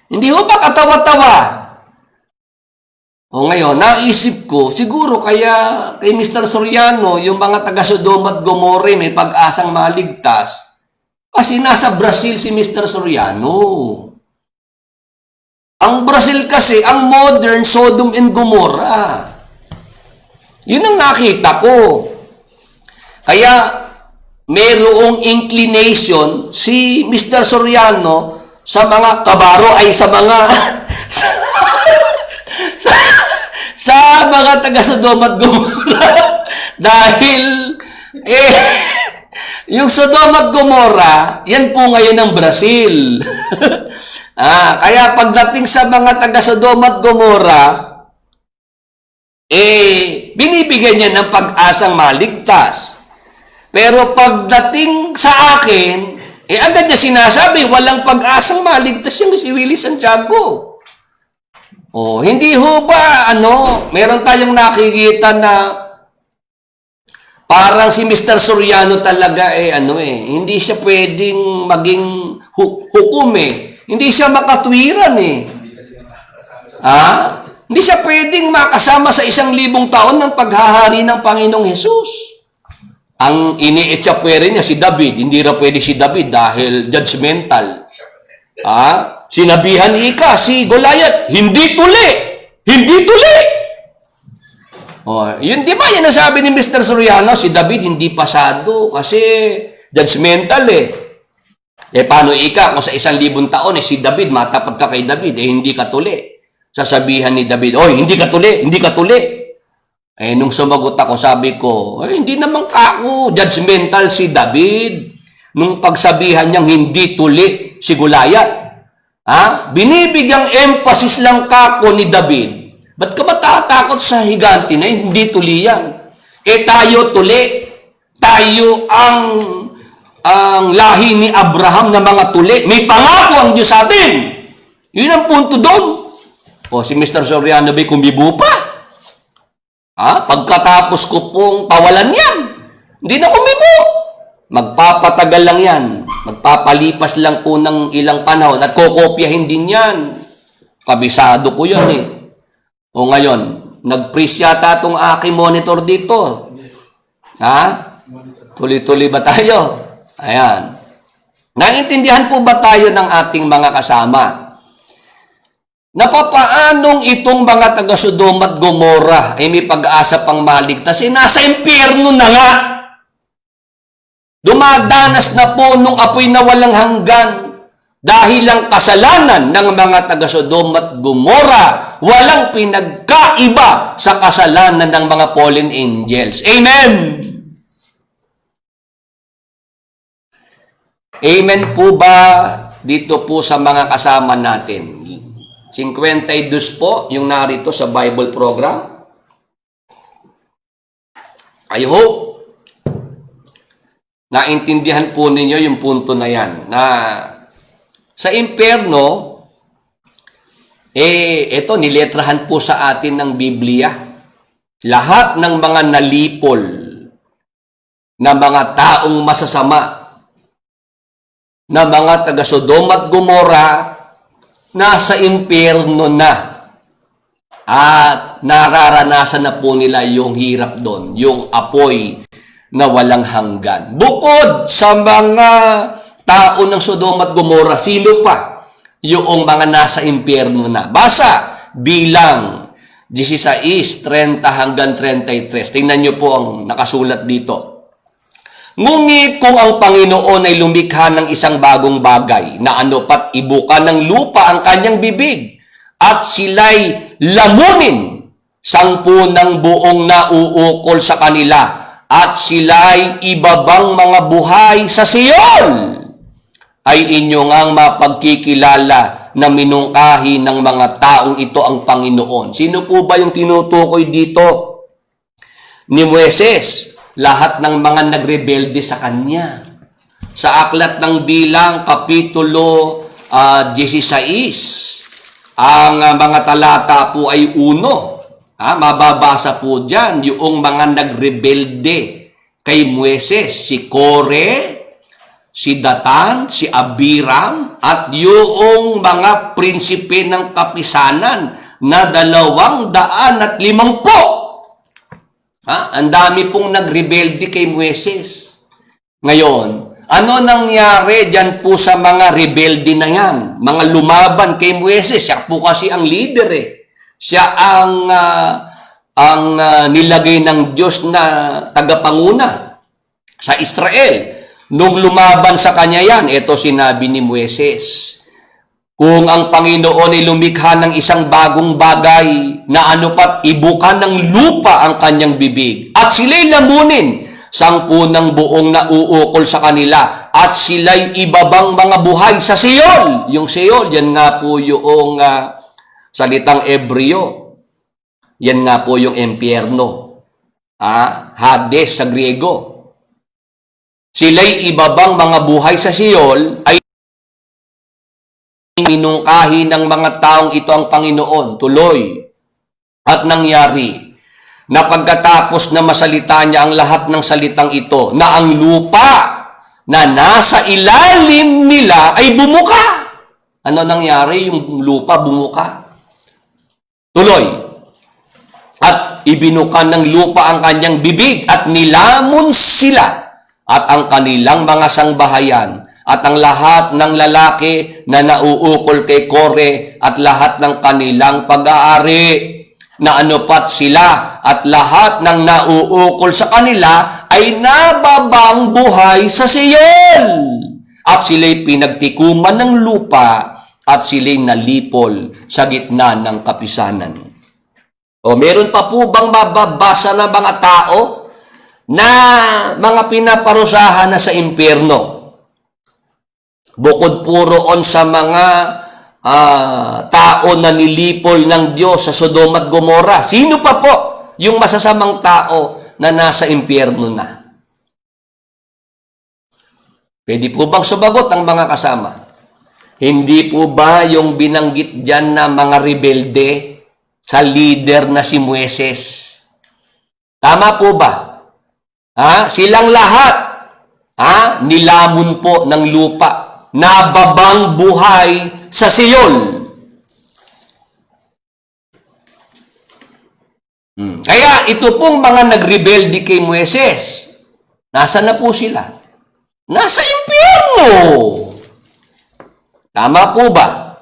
Hindi ho ba katawa-tawa? O ngayon, naisip ko, siguro kaya kay Mr. Soriano, yung mga taga Sodom at Gomorrah may pag-asang maligtas, kasi nasa Brazil si Mr. Soriano. Ang Brazil kasi, ang modern Sodom and Gomorrah. Yun ang nakita ko. Kaya, mayroong inclination si Mr. Soriano sa mga kabaro ay sa mga sa mga taga Sodom at Gomorrah. Dahil, yung Sodom at Gomorrah, yan po ngayon ang Brazil. Kaya pagdating sa mga taga Sodom at Gomorrah, binibigyan niya ng pag-asang maligtas. Pero pagdating sa akin, agad niya sinasabi, walang pag-asang maligtas yung si Willie Santiago. Hindi ho ba, meron tayong nakikita na parang si Mr. Soriano talaga, hindi siya pwedeng maging hukom Hindi siya makatwiran Hindi siya pwedeng makasama sa 1,000 taon ng paghahari ng Panginoong Hesus. Ang ini-etsapwere niya si David, hindi ra pwede si David dahil judgmental. Sinabihan ni Ika, si Goliath, hindi tuli! Hindi tuli! Yun, di ba yan ang sabi ni Mr. Soriano, si David hindi pasado kasi judgmental paano Ika, kung sa 1,000 taon, si David, matapat ka kay David, hindi ka tuli. Sasabihan ni David, hindi ka tuli, hindi ka tuli. Nung sumagot ako, sabi ko, hindi naman kako, judgmental si David. Nung pagsabihan niyang hindi tuli si Goliath. Binibigyang emphasis lang kako ni David. Ba't ka matatakot sa higante na hindi tuli yan? Tayo tuli. Tayo ang lahi ni Abraham na mga tuli. May pangako ang Diyos sa atin. Yun ang punto doon. Si Mr. Soriano ba'y kumibo pa? Pagkatapos ko pong pawalan yan, hindi na kumibo. Magpapatagal lang yan. Magpapalipas lang po ng ilang panahon at kokopyahin din yan. Kabisado ko yan ngayon, nag-freeze yata itong aking monitor dito. Tuloy-tuloy ba tayo? Ayan. Naintindihan po ba tayo ng ating mga kasama? Napapaanong itong mga taga Sodom at Gomorrah ay may pag-asa pang maligtas? Nasa impyerno na nga. Dumadanas na po nung apoy na walang hanggan. Dahil ang kasalanan ng mga taga-Sodom at Gomora, walang pinagkaiba sa kasalanan ng mga fallen angels. Amen! Amen po ba dito po sa mga kasama natin? 52 po yung narito sa Bible program. I hope naintindihan po ninyo yung punto na yan, na sa impyerno, ito, niletrahan po sa atin ng Biblia. Lahat ng mga nalipol na mga taong masasama, na mga taga-Sodom at Gomora, nasa impyerno na. At nararanasan na po nila yung hirap doon, yung apoy na walang hanggan. Bukod sa mga tao ng Sodom at Gomora, sino pa yung mga nasa impyerno na? Basa bilang 16:30 hanggang 33. Tingnan nyo po ang nakasulat dito. Ngunit kung ang Panginoon ay lumikha ng isang bagong bagay, na ano pat ibuka ng lupa ang kanyang bibig, at sila'y lamunin, sangpo ng buong nauukol sa kanila, at sila'y ibabang mga buhay sa Sion, ay inyo ngang mapagkikilala na minungkahi ng mga taong ito ang Panginoon. Sino po ba yung tinutukoy dito ni Moises? Lahat ng mga nagrebelde sa kanya. Sa Aklat ng Bilang, Kapitulo 16, ang mga talata po ay 1. Mababasa po dyan yung mga nagrebelde kay Moises, si Kore, si Datan, si Abiram, at yung mga prinsipe ng kapisanan na 250. Ang dami pong nagrebelde kay Moises. Ngayon, ano nangyari dyan po sa mga rebelde na yan? Mga lumaban kay Moises. Siya po kasi ang leader eh. Siya ang nilagay ng Diyos na tagapanguna sa Israel. Nung lumaban sa kanya yan, ito sinabi ni Moises, kung ang Panginoon ay lumikha ng isang bagong bagay, na ano pat ibuka ng lupa ang kanyang bibig, at sila'y lamunin, sangpo ng buong nauukol sa kanila, at sila'y ibabang mga buhay sa Seol. Yung Seol, yan nga po yung salitang Ebreo. Yan nga po yung impyerno. Hades sa Griego. Sila'y ibabang mga buhay sa Seol, ay minungkahi ng mga taong ito ang Panginoon. Tuloy. At nangyari na pagkatapos na masalita niya ang lahat ng salitang ito, na ang lupa na nasa ilalim nila ay bumuka. Ano nangyari? Yung lupa bumuka. Tuloy. At ibinukan ng lupa ang kanyang bibig at nilamon sila at ang kanilang mga sangbahayan at ang lahat ng lalaki na nauukol kay Kore at lahat ng kanilang pag-aari, na anupat sila at lahat ng nauukol sa kanila ay nababang buhay sa Seol. At sila'y pinagtikuman ng lupa at sila'y nalipol sa gitna ng kapisanan. O meron pa po bang mababasa na mga tao na mga pinaparusahan na sa impyerno? Bukod po roon sa mga tao na nilipol ng Diyos sa Sodom at Gomora, sino pa po yung masasamang tao na nasa impyerno na? Pwede po bang sumagot ang mga kasama? Hindi po ba yung binanggit dyan na mga rebelde sa leader na si Moises? Tama po ba? Silang lahat nilamon po ng lupa, nababang buhay sa Seol. Kaya ito pong mga nagrebelde kay Moises, nasa na po sila? Nasa impyerno. Tama po ba?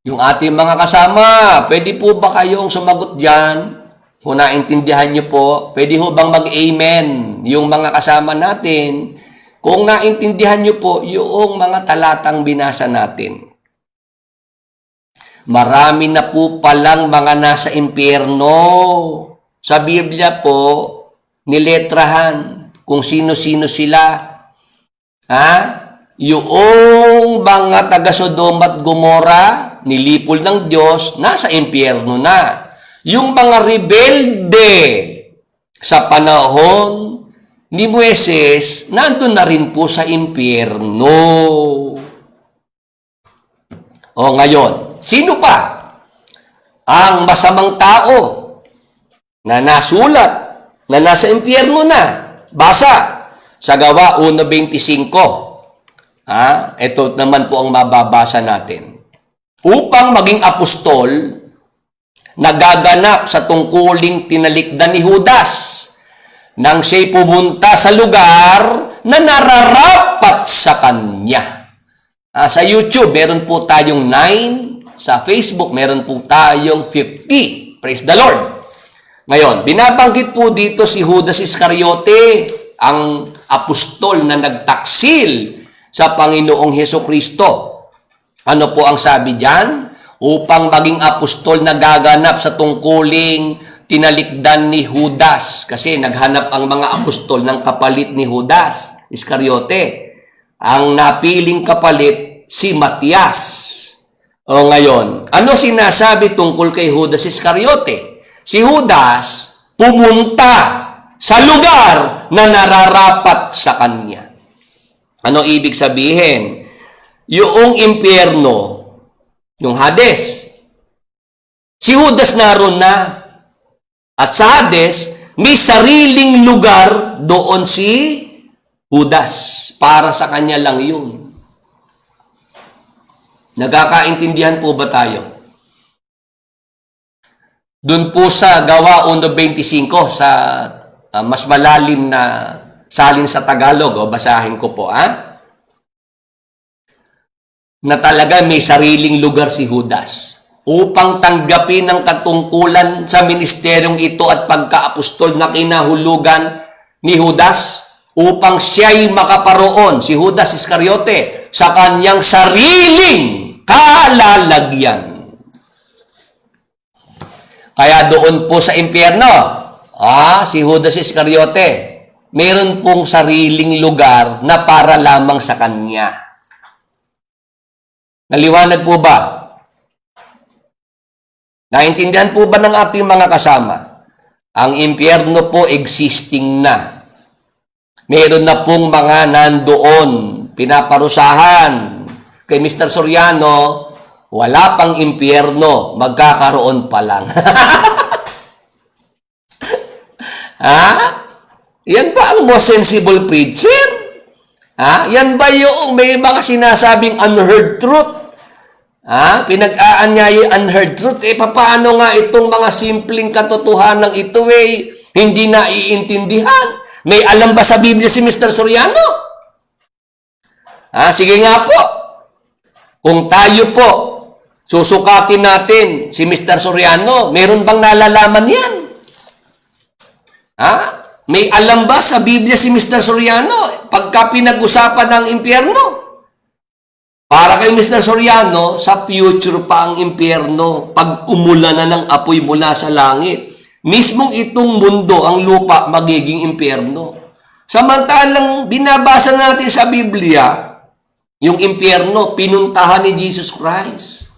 Yung ating mga kasama, pwede po ba kayong sumagot dyan? Kung naintindihan nyo po, pwede ho bang mag-amen yung mga kasama natin kung naintindihan nyo po yung mga talatang binasa natin, marami na po palang mga nasa impyerno. Sa Biblia po, niletrahan kung sino-sino sila. Yung mga taga Sodom at Gomora, nilipol ng Diyos, nasa impyerno na. Yung mga rebelde sa panahon ni Moises, nandun na rin po sa impyerno. O ngayon, sino pa ang masamang tao na nasulat na nasa impyerno na? Basa sa Gawa 1:25. Ito naman po ang mababasa natin. Upang maging apostol, nagaganap sa tungkuling tinalikdan ni Judas nang siya'y pumunta sa lugar na nararapat sa kanya. Sa YouTube, meron po tayong 9. Sa Facebook, meron po tayong 50. Praise the Lord. Ngayon, binabanggit po dito si Judas Iscariote, ang apostol na nagtaksil sa Panginoong Hesukristo. Ano po ang sabi diyan? Upang maging apostol na gaganap sa tungkuling tinalikdan ni Judas. Kasi naghanap ang mga apostol ng kapalit ni Judas Iscariote. Ang napiling kapalit, si Matias. O ngayon, ano sinasabi tungkol kay Judas Iscariote? Si Judas pumunta sa lugar na nararapat sa kanya. Ano ibig sabihin? Yung impyerno, yung Hades, si Judas naroon na. At sa Hades, may sariling lugar doon si Judas. Para sa kanya lang yun. Nagkakaintindihan po ba tayo? Doon po sa Gawa 1:25, sa mas malalim na salin sa Tagalog, basahin ko po, na talaga may sariling lugar si Judas upang tanggapin ang katungkulan sa ministeryong ito at pagka-apostol na kinahulugan ni Judas upang siya'y makaparoon, si Judas Iscariote, sa kanyang sariling kalalagyan. Kaya doon po sa impyerno, si Judas Iscariote, meron pong sariling lugar na para lamang sa kanya. Naliwanag po ba? Naintindihan po ba ng ating mga kasama? Ang impyerno po existing na. Meron na pong mga nandoon, pinaparusahan. Kay Mr. Soriano, wala pang impyerno, magkakaroon pa lang. Yan ba ang most sensible preacher? Yan ba yung may mga sinasabing unheard truth? Pinag-aanyaya unheard truth. Paano nga itong mga simpleng katotohanan ito hindi na iintindihan? May alam ba sa Biblia si Mr. Soriano? Sige nga po. Kung tayo po, susukatin natin si Mr. Soriano, meron bang nalalaman yan? May alam ba sa Biblia si Mr. Soriano pagka pinag-usapan ng impyerno? Para kay Mr. Soriano, sa future pa ang impyerno pag umulan na ng apoy mula sa langit. Mismong itong mundo, ang lupa, magiging impyerno. Samantalang binabasa natin sa Biblia, yung impyerno, pinuntahan ni Jesus Christ.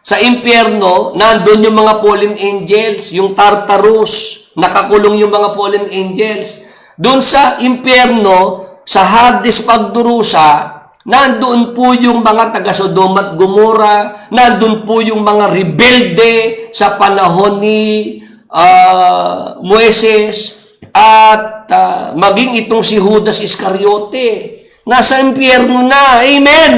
Sa impyerno, nandun yung mga fallen angels, yung Tartarus, nakakulong yung mga fallen angels. Doon sa impyerno, sa Hades pagdurusa, nandoon po yung mga taga Sodom at Gomora, nandoon po yung mga rebelde sa panahon ni Moises, at maging itong si Judas Iscariote. Nasa impyerno na. Amen!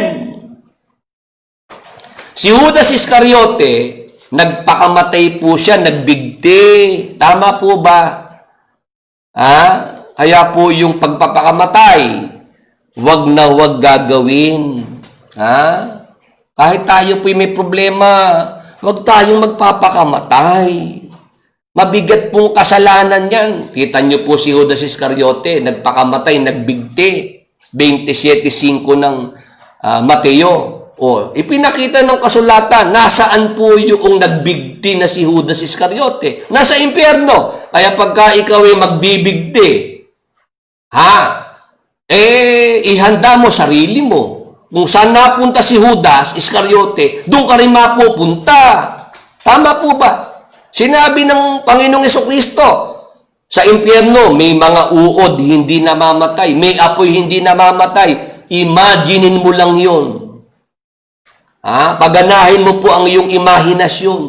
Si Judas Iscariote, nagpakamatay po siya, nagbigti. Tama po ba? Kaya po yung pagpapakamatay, wag na wag gagawin. Kahit tayo po may problema, wag tayong magpapakamatay. Mabigat pong kasalanan yan. Kita nyo po si Judas Iscariote, nagpakamatay, nagbigti. 27:5 ng Mateo. O, ipinakita ng kasulatan, nasaan po yung nagbigti na si Judas Iscariote? Nasa impyerno. Kaya pagka ikaw ay magbibigti, ihanda mo sarili mo. Kung saan napunta si Judas Iscariote, doon ka rin mapupunta. Tama po ba? Sinabi ng Panginoong Jesucristo, sa impyerno, may mga uod hindi namamatay, may apoy hindi namamatay. Imaginein mo lang yun. Paganahin mo po ang iyong imahinasyon.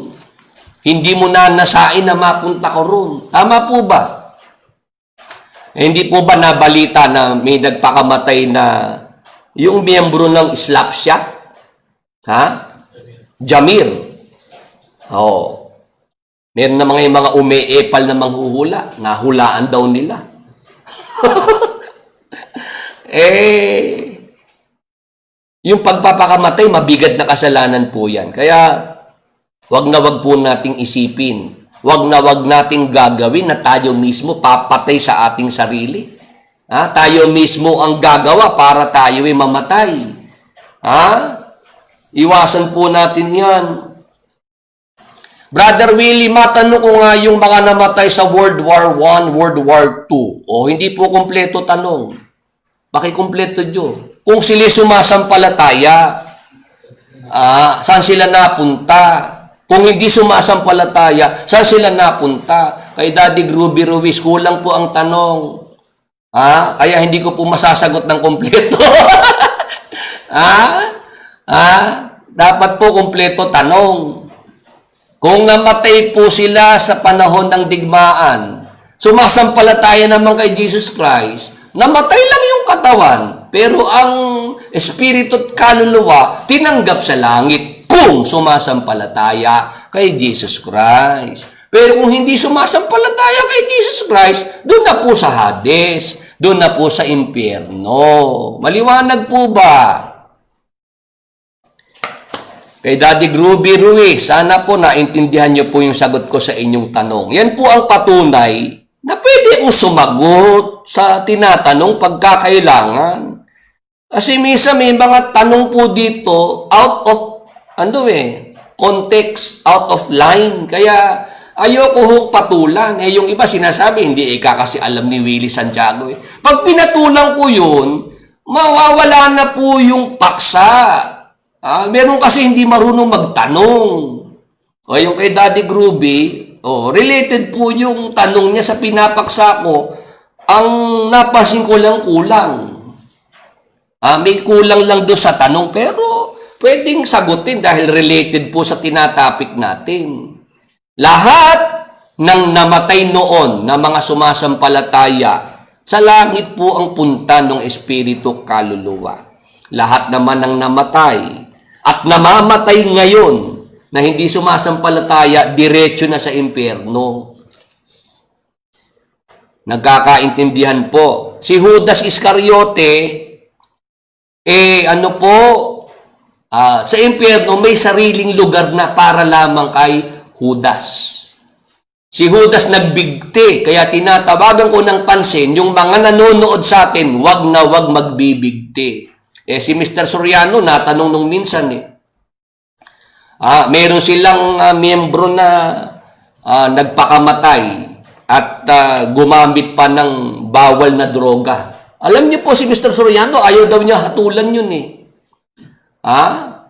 Hindi mo na nasain na mapunta ko ron. Tama po ba? Hindi po ba nabalita na may nagpakamatay na yung miyembro ng Slapshot? Jamir. Meron na mga umeepal na manghuhula. Nahulaan daw nila. Yung pagpapakamatay, mabigat na kasalanan po yan. Kaya, wag na wag po nating isipin. Wag na wag nating gagawin na tayo mismo papatay sa ating sarili. Tayo mismo ang gagawa para tayo ay mamatay. Iwasan po natin yan. Brother Willie, matanong ko nga yung mga namatay sa World War I, World War II. Hindi po kumpleto tanong. Pakikumpleto nyo. Kung sila sumasampalataya, saan sila napunta? Kung hindi sumasampalataya, saan sila napunta? Kay Daddy Groovy Ruiz, kulang po ang tanong. Kaya hindi ko po masasagot ng kumpleto. Dapat po kumpleto tanong. Kung namatay po sila sa panahon ng digmaan, sumasampalataya naman kay Jesus Christ, namatay lang yung katawan, pero ang espiritu at kaluluwa tinanggap sa langit kung sumasampalataya kay Jesus Christ. Pero kung hindi sumasampalataya kay Jesus Christ, doon na po sa Hades, doon na po sa impyerno. Maliwanag po ba? Kay Daddy Groovy Ruiz, sana po naintindihan niyo po yung sagot ko sa inyong tanong. Yan po ang patunay na pwede kong sumagot sa tinatanong pagkakailangan. Kasi minsan may mga tanong po dito out of, context, out of line. Kaya ayoko hong patulan. Yung iba sinasabi, hindi kasi alam ni Willie Santiago. Pag pinatulan ko yun, mawawala na po yung paksa. Meron kasi hindi marunong magtanong. Yung kay Daddy Groovy, related po yung tanong niya sa pinapaksa ko. Ang napansin ko lang kulang. May kulang lang doon sa tanong, pero pwedeng sagutin dahil related po sa tinatapik natin. Lahat ng namatay noon na mga sumasampalataya, sa langit po ang punta ng Espiritu Kaluluwa. Lahat naman ng namatay at namamatay ngayon na hindi sumasampalataya, diretso na sa impyerno. Nagkakaintindihan po. Si Judas Iscariote, sa impyerno may sariling lugar na para lamang kay Judas. Si Judas nagbigti, kaya tinatawagan ko ng pansin, yung mga nanonood sa atin, wag na wag magbibigti. Si Mr. Soriano, natanong nung minsan meron silang miyembro na nagpakamatay at gumamit pa ng bawal na droga. Alam niyo po si Mr. Soriano, ayaw daw niya hatulan yun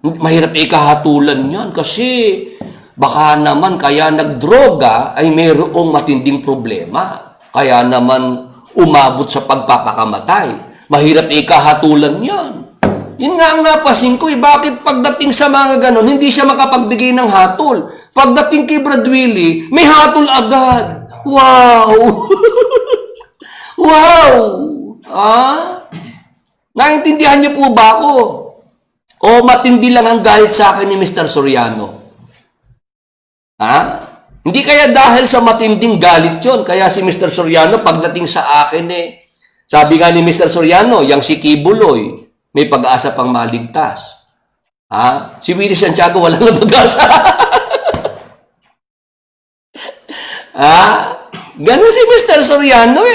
Mahirap ikahatulan yan kasi baka naman kaya nagdroga ay mayroong matinding problema. Kaya naman umabot sa pagpapakamatay. Mahirap ikahatulan yan. Yun nga ang napasin ko, bakit pagdating sa mga ganon, hindi siya makapagbigay ng hatol. Pagdating kay Brad Willie, may hatol agad. Wow! Wow! Naintindihan niyo po ba ako? O matindi lang ang galit sa akin ni Mr. Soriano? Hindi kaya dahil sa matinding galit yon, kaya si Mr. Soriano pagdating sa akin sabi nga ni Mr. Soriano, yang si Kibuloy, may pag-asa pang maligtas. Si Willie Santiago, wala na pag-asa. Ganun si Mr. Soriano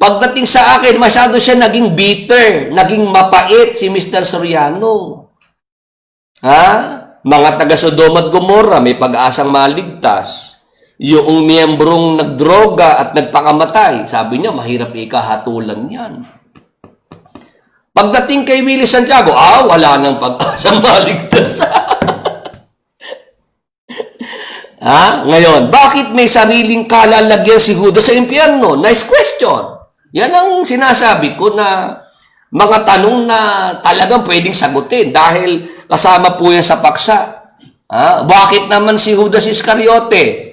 Pagdating sa akin, masyado siya naging bitter, naging mapait si Mr. Soriano. Ha? Mga taga Sodoma at Gomorra, may pag-asang maligtas. Yung miyembrong nagdroga at nagpakamatay, sabi niya, mahirap ikahatulan yan. Pagdating kay Willie Santiago, wala nang pag-asang maligtas. Ha? Ngayon, bakit may sariling kalalagyan si Judas sa impyerno? Nice question. Yan ang sinasabi ko na mga tanong na talagang pwedeng sagutin dahil kasama po yan sa paksa. Bakit naman si Judas Iscariote?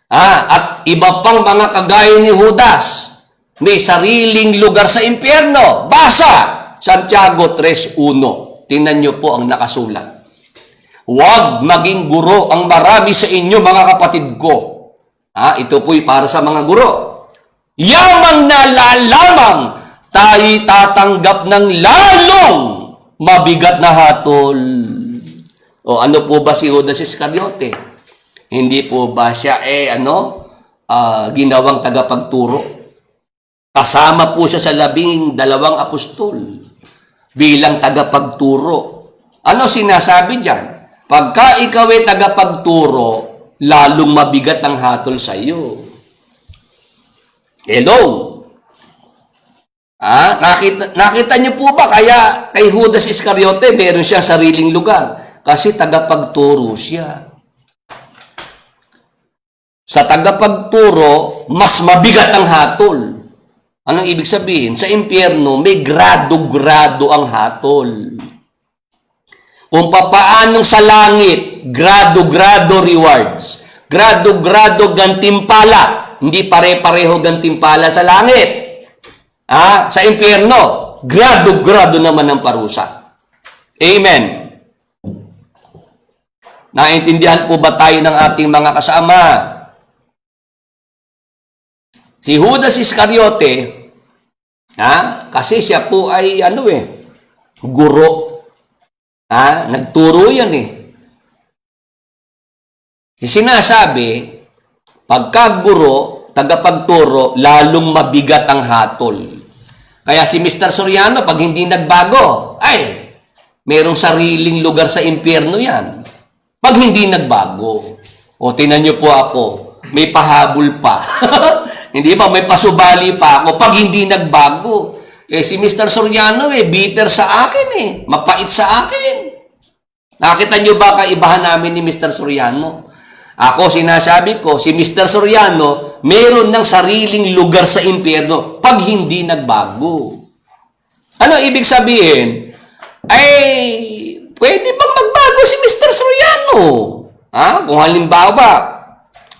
At iba pang mga kagaya ni Judas may sariling lugar sa impyerno. Basa! Santiago 3:1. Tingnan niyo po ang nakasulat. Huwag maging guro ang marami sa inyo, mga kapatid ko. Ito po'y para sa mga guro. Yamang na lalamang tayo'y tatanggap ng lalong mabigat na hatol. O ano po ba si Judas Iscariote? Hindi po ba siya ginawang tagapagturo? Kasama po siya sa 12 apostol bilang tagapagturo. Ano sinasabi diyan? Pagka ikaw ay tagapagturo, lalong mabigat ang hatol sa iyo. Hello? Nakita niyo po ba kaya kay Judas Iscariote meron siya sariling lugar? Kasi tagapagturo siya. Sa tagapagturo, mas mabigat ang hatol. Anong ibig sabihin? Sa impyerno, may grado-grado ang hatol. Kung papaanong sa langit, grado-grado rewards. Grado-grado gantimpala. Hindi pare-pareho gantimpala sa langit. Sa impyerno, grado-grado naman ang parusa. Amen. Naintindihan po ba tayo ng ating mga kasama? Si Judas Iscariote, kasi siya po ay guro. Nagturo yan Sinasabi, pagka guro, tagapagturo, lalong mabigat ang hatol. Kaya si Mr. Soriano, pag hindi nagbago, merong sariling lugar sa impyerno yan. Pag hindi nagbago, tinan niyo po ako, may pahabol pa. Hindi ba? May pasubali pa ako pag hindi nagbago. Si Mr. Soriano bitter sa akin mapait sa akin. Nakita niyo ba kaibahan namin ni Mr. Soriano? Ako sinasabi ko, si Mr. Soriano meron ng sariling lugar sa impyerno pag hindi nagbago. Ano ibig sabihin? Pwede bang magbago si Mr. Soriano? Kung halimbawa,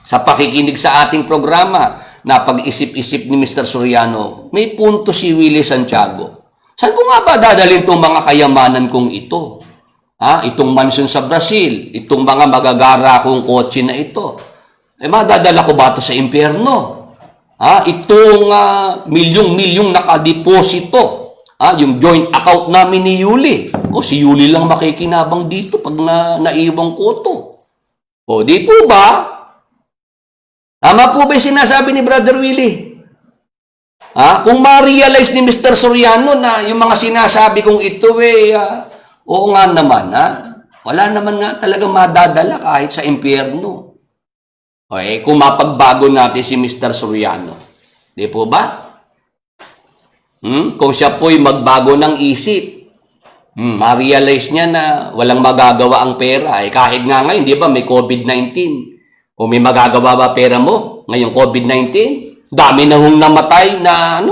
sa pakikinig sa ating programa, na pag-isip-isip ni Mr. Soriano, may punto si Willie Santiago. Saan ko nga ba dadalhin itong mga kayamanan kong ito? Itong mansion sa Brazil, itong mga magagara kong kotse na ito. Madadala ko ba ito sa impyerno? Itong milyong-milyong nakadeposito, yung joint account namin ni Yuli. Si Yuli lang makikinabang dito pag naiwang ko ito. Di po ba? Tama po ba yung sinasabi ni Brother Willie? Kung ma-realize ni Mr. Soriano na yung mga sinasabi kong ito, oo nga naman, wala naman nga talagang madadala kahit sa impyerno. Kung mapagbago natin si Mr. Soriano. Di po ba? Kung siya po'y magbago ng isip, ma-realize niya na walang magagawa ang pera. Kahit nga ngayon, di ba, may COVID-19. O may magagawa ba pera mo ngayong COVID-19? Dami na hong namatay na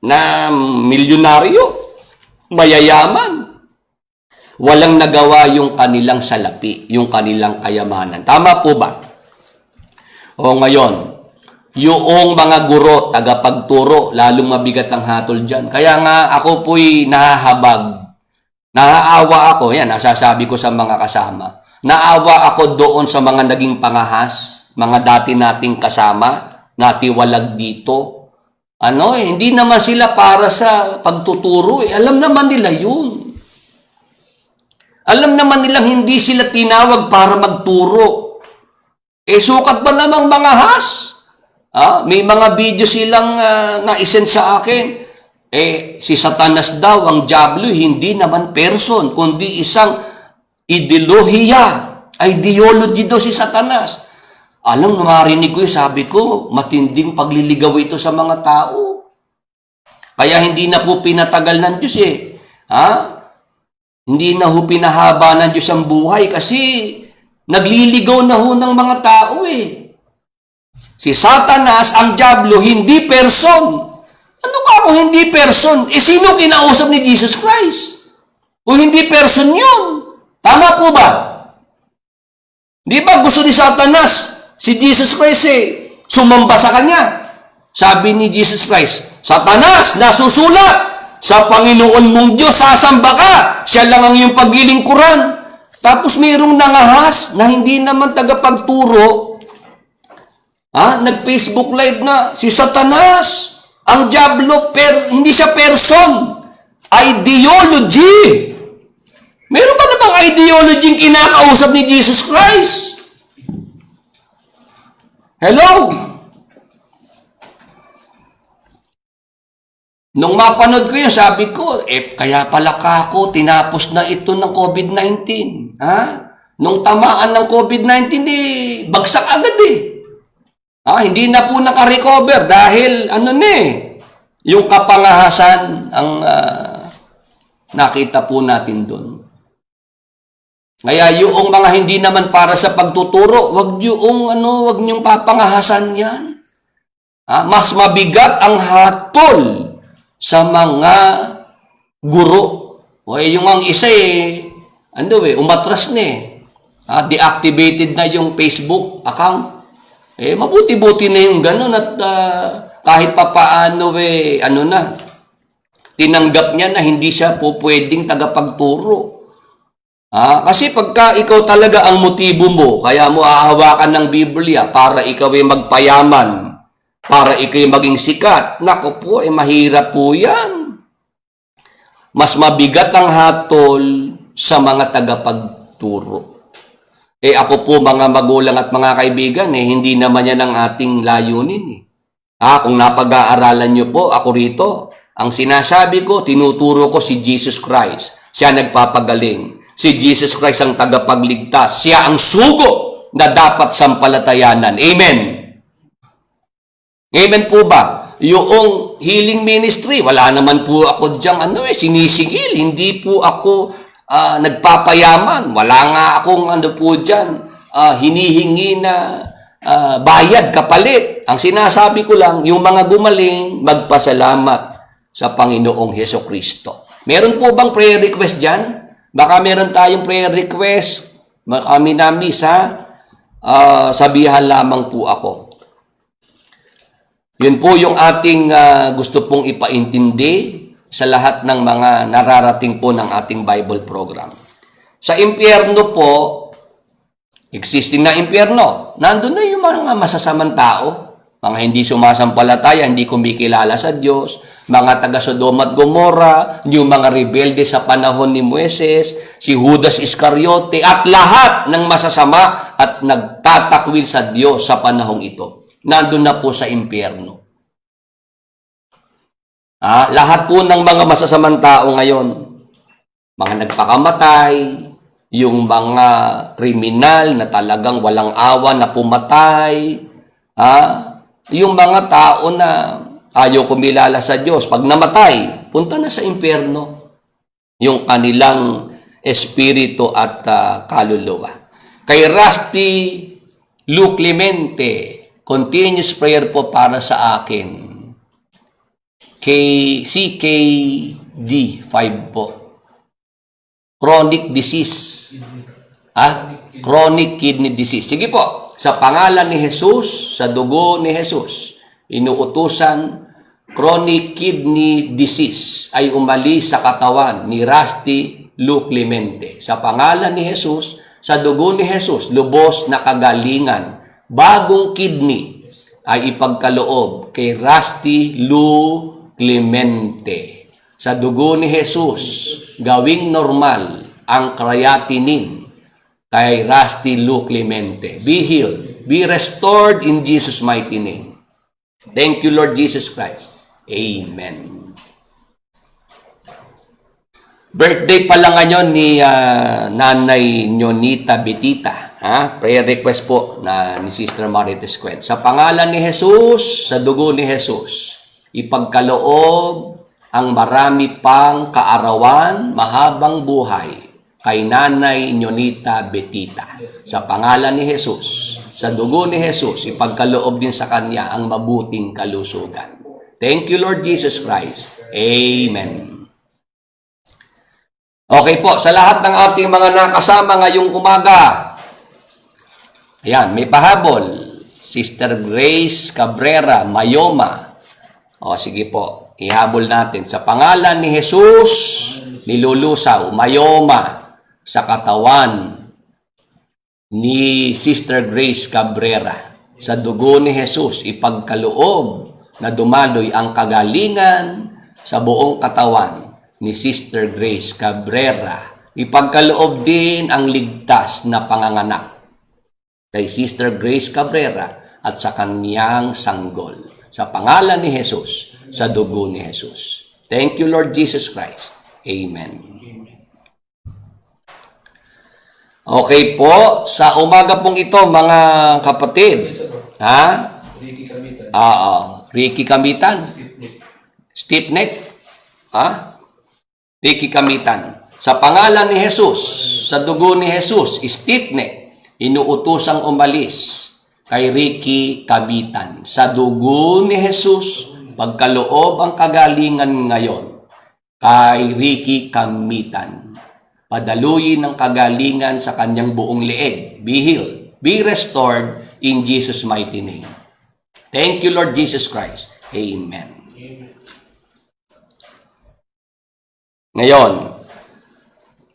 na milyonaryo, mayayaman. Walang nagawa yung kanilang salapi, yung kanilang kayamanan. Tama po ba? Ngayon, yung mga guro, tagapagturo, lalong mabigat ang hatol dyan. Kaya nga ako po'y nahahabag. Naaawa ako, yan, nasasabi ko sa mga kasama. Naawa ako doon sa mga naging pangahas, mga dati nating kasama, natiwalag dito. Hindi naman sila para sa pagtuturo. Alam naman nila yun. Alam naman nilang hindi sila tinawag para magturo. Sukat ba namang mangahas? May mga video silang na-isend sa akin. Si Satanas daw, ang Diablo, hindi naman person, kundi isang ideology daw si Satanas. Alam, marinig ko sabi ko, matinding pagliligaw ito sa mga tao. Kaya hindi na po pinatagal ng Diyos Hindi na ho pinahaba ng Diyos ang buhay kasi nagliligaw na ho ng mga tao Si Satanas, ang Diablo, hindi person. Ano ka kung hindi person? Sino kinausap ni Jesus Christ? Kung hindi person yun. Tama po ba? Di ba gusto ni Satanas, si Jesus Christ sumamba sa kanya? Sabi ni Jesus Christ, Satanas, nasusulat, sa Panginoon mong Diyos, sasamba ka. Siya lang ang iyong paglilingkuran. Tapos mayroong nangahas na hindi naman tagapagturo. Nag-Facebook live na si Satanas, ang Diablo, hindi siya person. Ideology. Meron ba namang ideology yung kinakausap ni Jesus Christ? Hello? Nung mapanood ko yun, sabi ko, kaya pala kako, tinapos na ito ng COVID-19. Nung tamaan ng COVID-19, bagsak agad hindi na po naka-recover dahil yung kapangahasan ang nakita po natin doon. Kaya yung mga hindi naman para sa pagtuturo, wag niyong papangahasan yan. Mas mabigat ang hatol sa mga guro. Yung ang isa umatras na deactivated na yung Facebook account. Mabuti-buti na yung ganun at kahit papaano tinanggap niya na hindi siya po pwedeng tagapagturo. Kasi pagka ikaw talaga ang motibo mo, kaya mo hahawakan ng Biblia para ikaw ay magpayaman, para ikaw ay maging sikat, naku po, mahirap po yan. Mas mabigat ang hatol sa mga tagapagturo. Ako po mga magulang at mga kaibigan, hindi naman yan ang ating layunin. Kung napag-aaralan nyo po, ako rito, ang sinasabi ko, tinuturo ko si Jesus Christ. Siya nagpapagaling. Si Jesus Christ ang tagapagligtas. Siya ang sugo na dapat sampalatayanan. Amen. Amen po ba? Yung healing ministry, wala naman po ako diyang sinisigil. Hindi po ako nagpapayaman. Wala nga akong dyan, hinihingi na bayad, kapalit. Ang sinasabi ko lang, yung mga gumaling, magpasalamat sa Panginoong Hesukristo. Meron po bang prayer request dyan? Baka meron tayong prayer request. Kami namin sabihan lamang po ako. Yun po yung ating gusto pong ipaintindi sa lahat ng mga nararating po ng ating Bible program. Sa impyerno po, existing na impyerno, nandun na yung mga masasamang tao, mga hindi sumasampalataya, hindi kumikilala sa Diyos, mga taga Sodoma at Gomora, yung mga rebelde sa panahon ni Moises, si Judas Iscariote, at lahat ng masasama at nagtatakwil sa Diyos sa panahong ito. Nandun na po sa impyerno. Lahat po ng mga masasamang tao ngayon, mga nagpakamatay, yung mga kriminal na talagang walang awa na pumatay, yung mga tao na ayaw kumilala sa Diyos, pag namatay, punta na sa impyerno yung kanilang espiritu at kaluluwa. Kay Rusty Lu Clemente, continuous prayer po para sa akin. CKD 5 po. Chronic disease. Chronic kidney disease. Sige po, sa pangalan ni Jesus, sa dugo ni Jesus, inuutusan, chronic kidney disease ay umalis sa katawan ni Rusty Lu Clemente. Sa pangalan ni Jesus, sa dugo ni Jesus, lubos na kagalingan, bagong kidney ay ipagkaloob kay Rusty Lu Clemente. Sa dugo ni Jesus, gawing normal ang creatinine kay Rusty Lu Clemente. Be healed. Be restored in Jesus' mighty name. Thank you, Lord Jesus Christ. Amen. Birthday pala ngayon ni Nanay Nonita Betita. Prayer request po na ni Sister Marites Qued. Sa pangalan ni Jesus, sa dugo ni Jesus, ipagkaloob ang marami pang kaarawan, mahabang buhay kay Nanay Nonita Betita. Sa pangalan ni Jesus, sa dugo ni Jesus, ipagkaloob din sa kanya ang mabuting kalusugan. Thank you, Lord Jesus Christ. Amen. Okay po, sa lahat ng ating mga nakasama ngayong umaga, ayan, may pahabol. Sister Grace Cabrera, Mayoma. O, sige po, ihabol natin. Sa pangalan ni Jesus, nilulusaw, Mayoma, sa katawan ni Sister Grace Cabrera. Sa dugo ni Jesus, ipagkaloob na dumaloy ang kagalingan sa buong katawan ni Sister Grace Cabrera. Ipagkaloob din ang ligtas na panganganak kay Sister Grace Cabrera at sa kaniyang sanggol. Sa pangalan ni Jesus, sa dugo ni Jesus. Thank you, Lord Jesus Christ. Amen. Okay po, sa umaga pong ito, mga kapatid. Ricky Kamitan. Ricky Kamitan. Stiff neck. Ricky Kamitan. Sa pangalan ni Jesus, sa dugo ni Jesus, stiff neck, inuutosang umalis kay Ricky Kamitan. Sa dugo ni Jesus, pagkaloob ang kagalingan ngayon kay Ricky Kamitan. Padaluyin ng kagalingan sa kanyang buong leeg. Be healed. Be restored in Jesus' mighty name. Thank you, Lord Jesus Christ. Amen. Ngayon,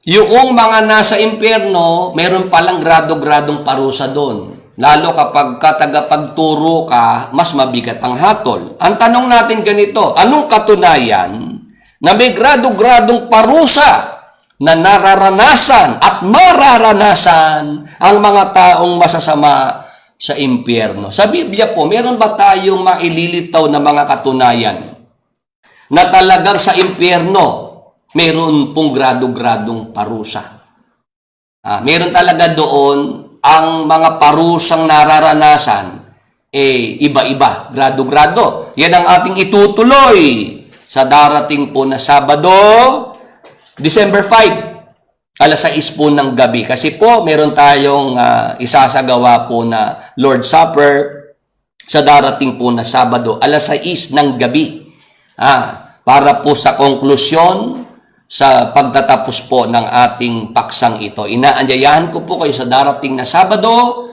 yung mga nasa impyerno, meron palang grado-gradong parusa doon. Lalo kapag tagapagturo ka, mas mabigat ang hatol. Ang tanong natin ganito, anong katunayan na may grado-gradong parusa na nararanasan at mararanasan ang mga taong masasama sa impyerno? Sa Biblia po, meron ba tayong maililitaw na mga katunayan na talagang sa impyerno meron pong grado-gradong parusa? Meron talaga doon ang mga parusang nararanasan, iba-iba, grado-grado. Yan ang ating itutuloy sa darating po na Sabado, December 5, alas 6 po ng gabi. Kasi po, meron tayong isasagawa po na Lord's Supper sa darating po na Sabado, alas 6 ng gabi. Para po sa konklusyon, sa pagtatapos po ng ating paksang ito. Inaanyayahan ko po kayo sa darating na Sabado,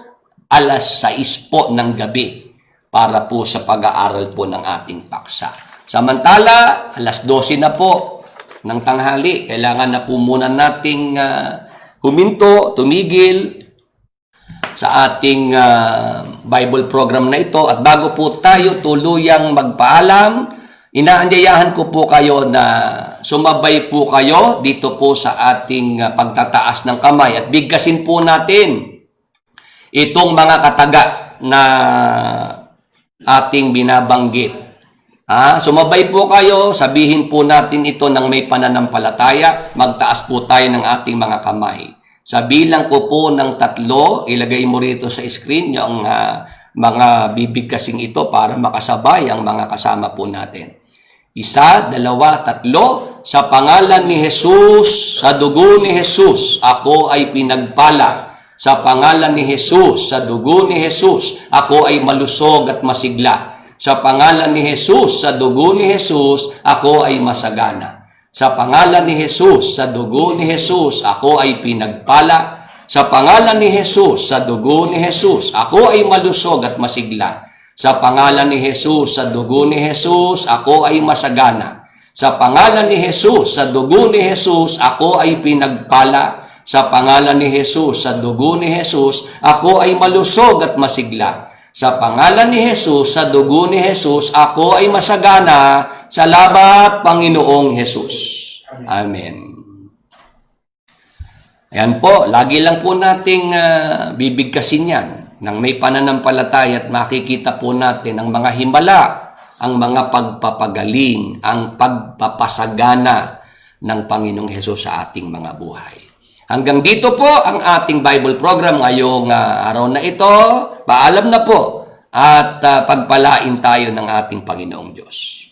alas 6 po ng gabi, para po sa pag-aaral po ng ating paksa. Samantala, alas 12 na po ng tanghali, kailangan na po muna nating huminto, tumigil sa ating Bible program na ito. At bago po tayo tuluyang magpaalam, inaanyayahan ko po kayo na sumabay po kayo dito po sa ating pagtataas ng kamay at bigkasin po natin itong mga kataga na ating binabanggit. Sumabay po kayo, sabihin po natin ito ng may pananampalataya, magtaas po tayo ng ating mga kamay. Sa bilang ko po ng 3, ilagay mo rito sa screen yung mga bibigkasing ito para makasabay ang mga kasama po natin. 1, 2, 3, sa pangalan ni Jesus, sa dugo ni Jesus, ako ay pinagpala. Sa pangalan ni Jesus, sa dugo ni Jesus, ako ay malusog at masigla. Sa pangalan ni Jesus, sa dugo ni Jesus, ako ay masagana. Sa pangalan ni Jesus, sa dugo ni Jesus, ako ay pinagpala. Sa pangalan ni Jesus, sa dugo ni Jesus, ako ay malusog at masigla. Sa pangalan ni Jesus, sa dugo ni Jesus, ako ay masagana. Sa pangalan ni Jesus, sa dugo ni Jesus, ako ay pinagpala. Sa pangalan ni Jesus, sa dugo ni Jesus, ako ay malusog at masigla. Sa pangalan ni Jesus, sa dugo ni Jesus, ako ay masagana. Salamat, Panginoong Jesus. Amen. Ayan po, lagi lang po nating bibigkasin yan. ng may pananampalataya at makikita po natin ang mga himala, ang mga pagpapagaling, ang pagpapasagana ng Panginoong Hesus sa ating mga buhay. Hanggang dito po ang ating Bible program ngayong araw na ito. Paalam na po at pagpalain tayo ng ating Panginoong Diyos.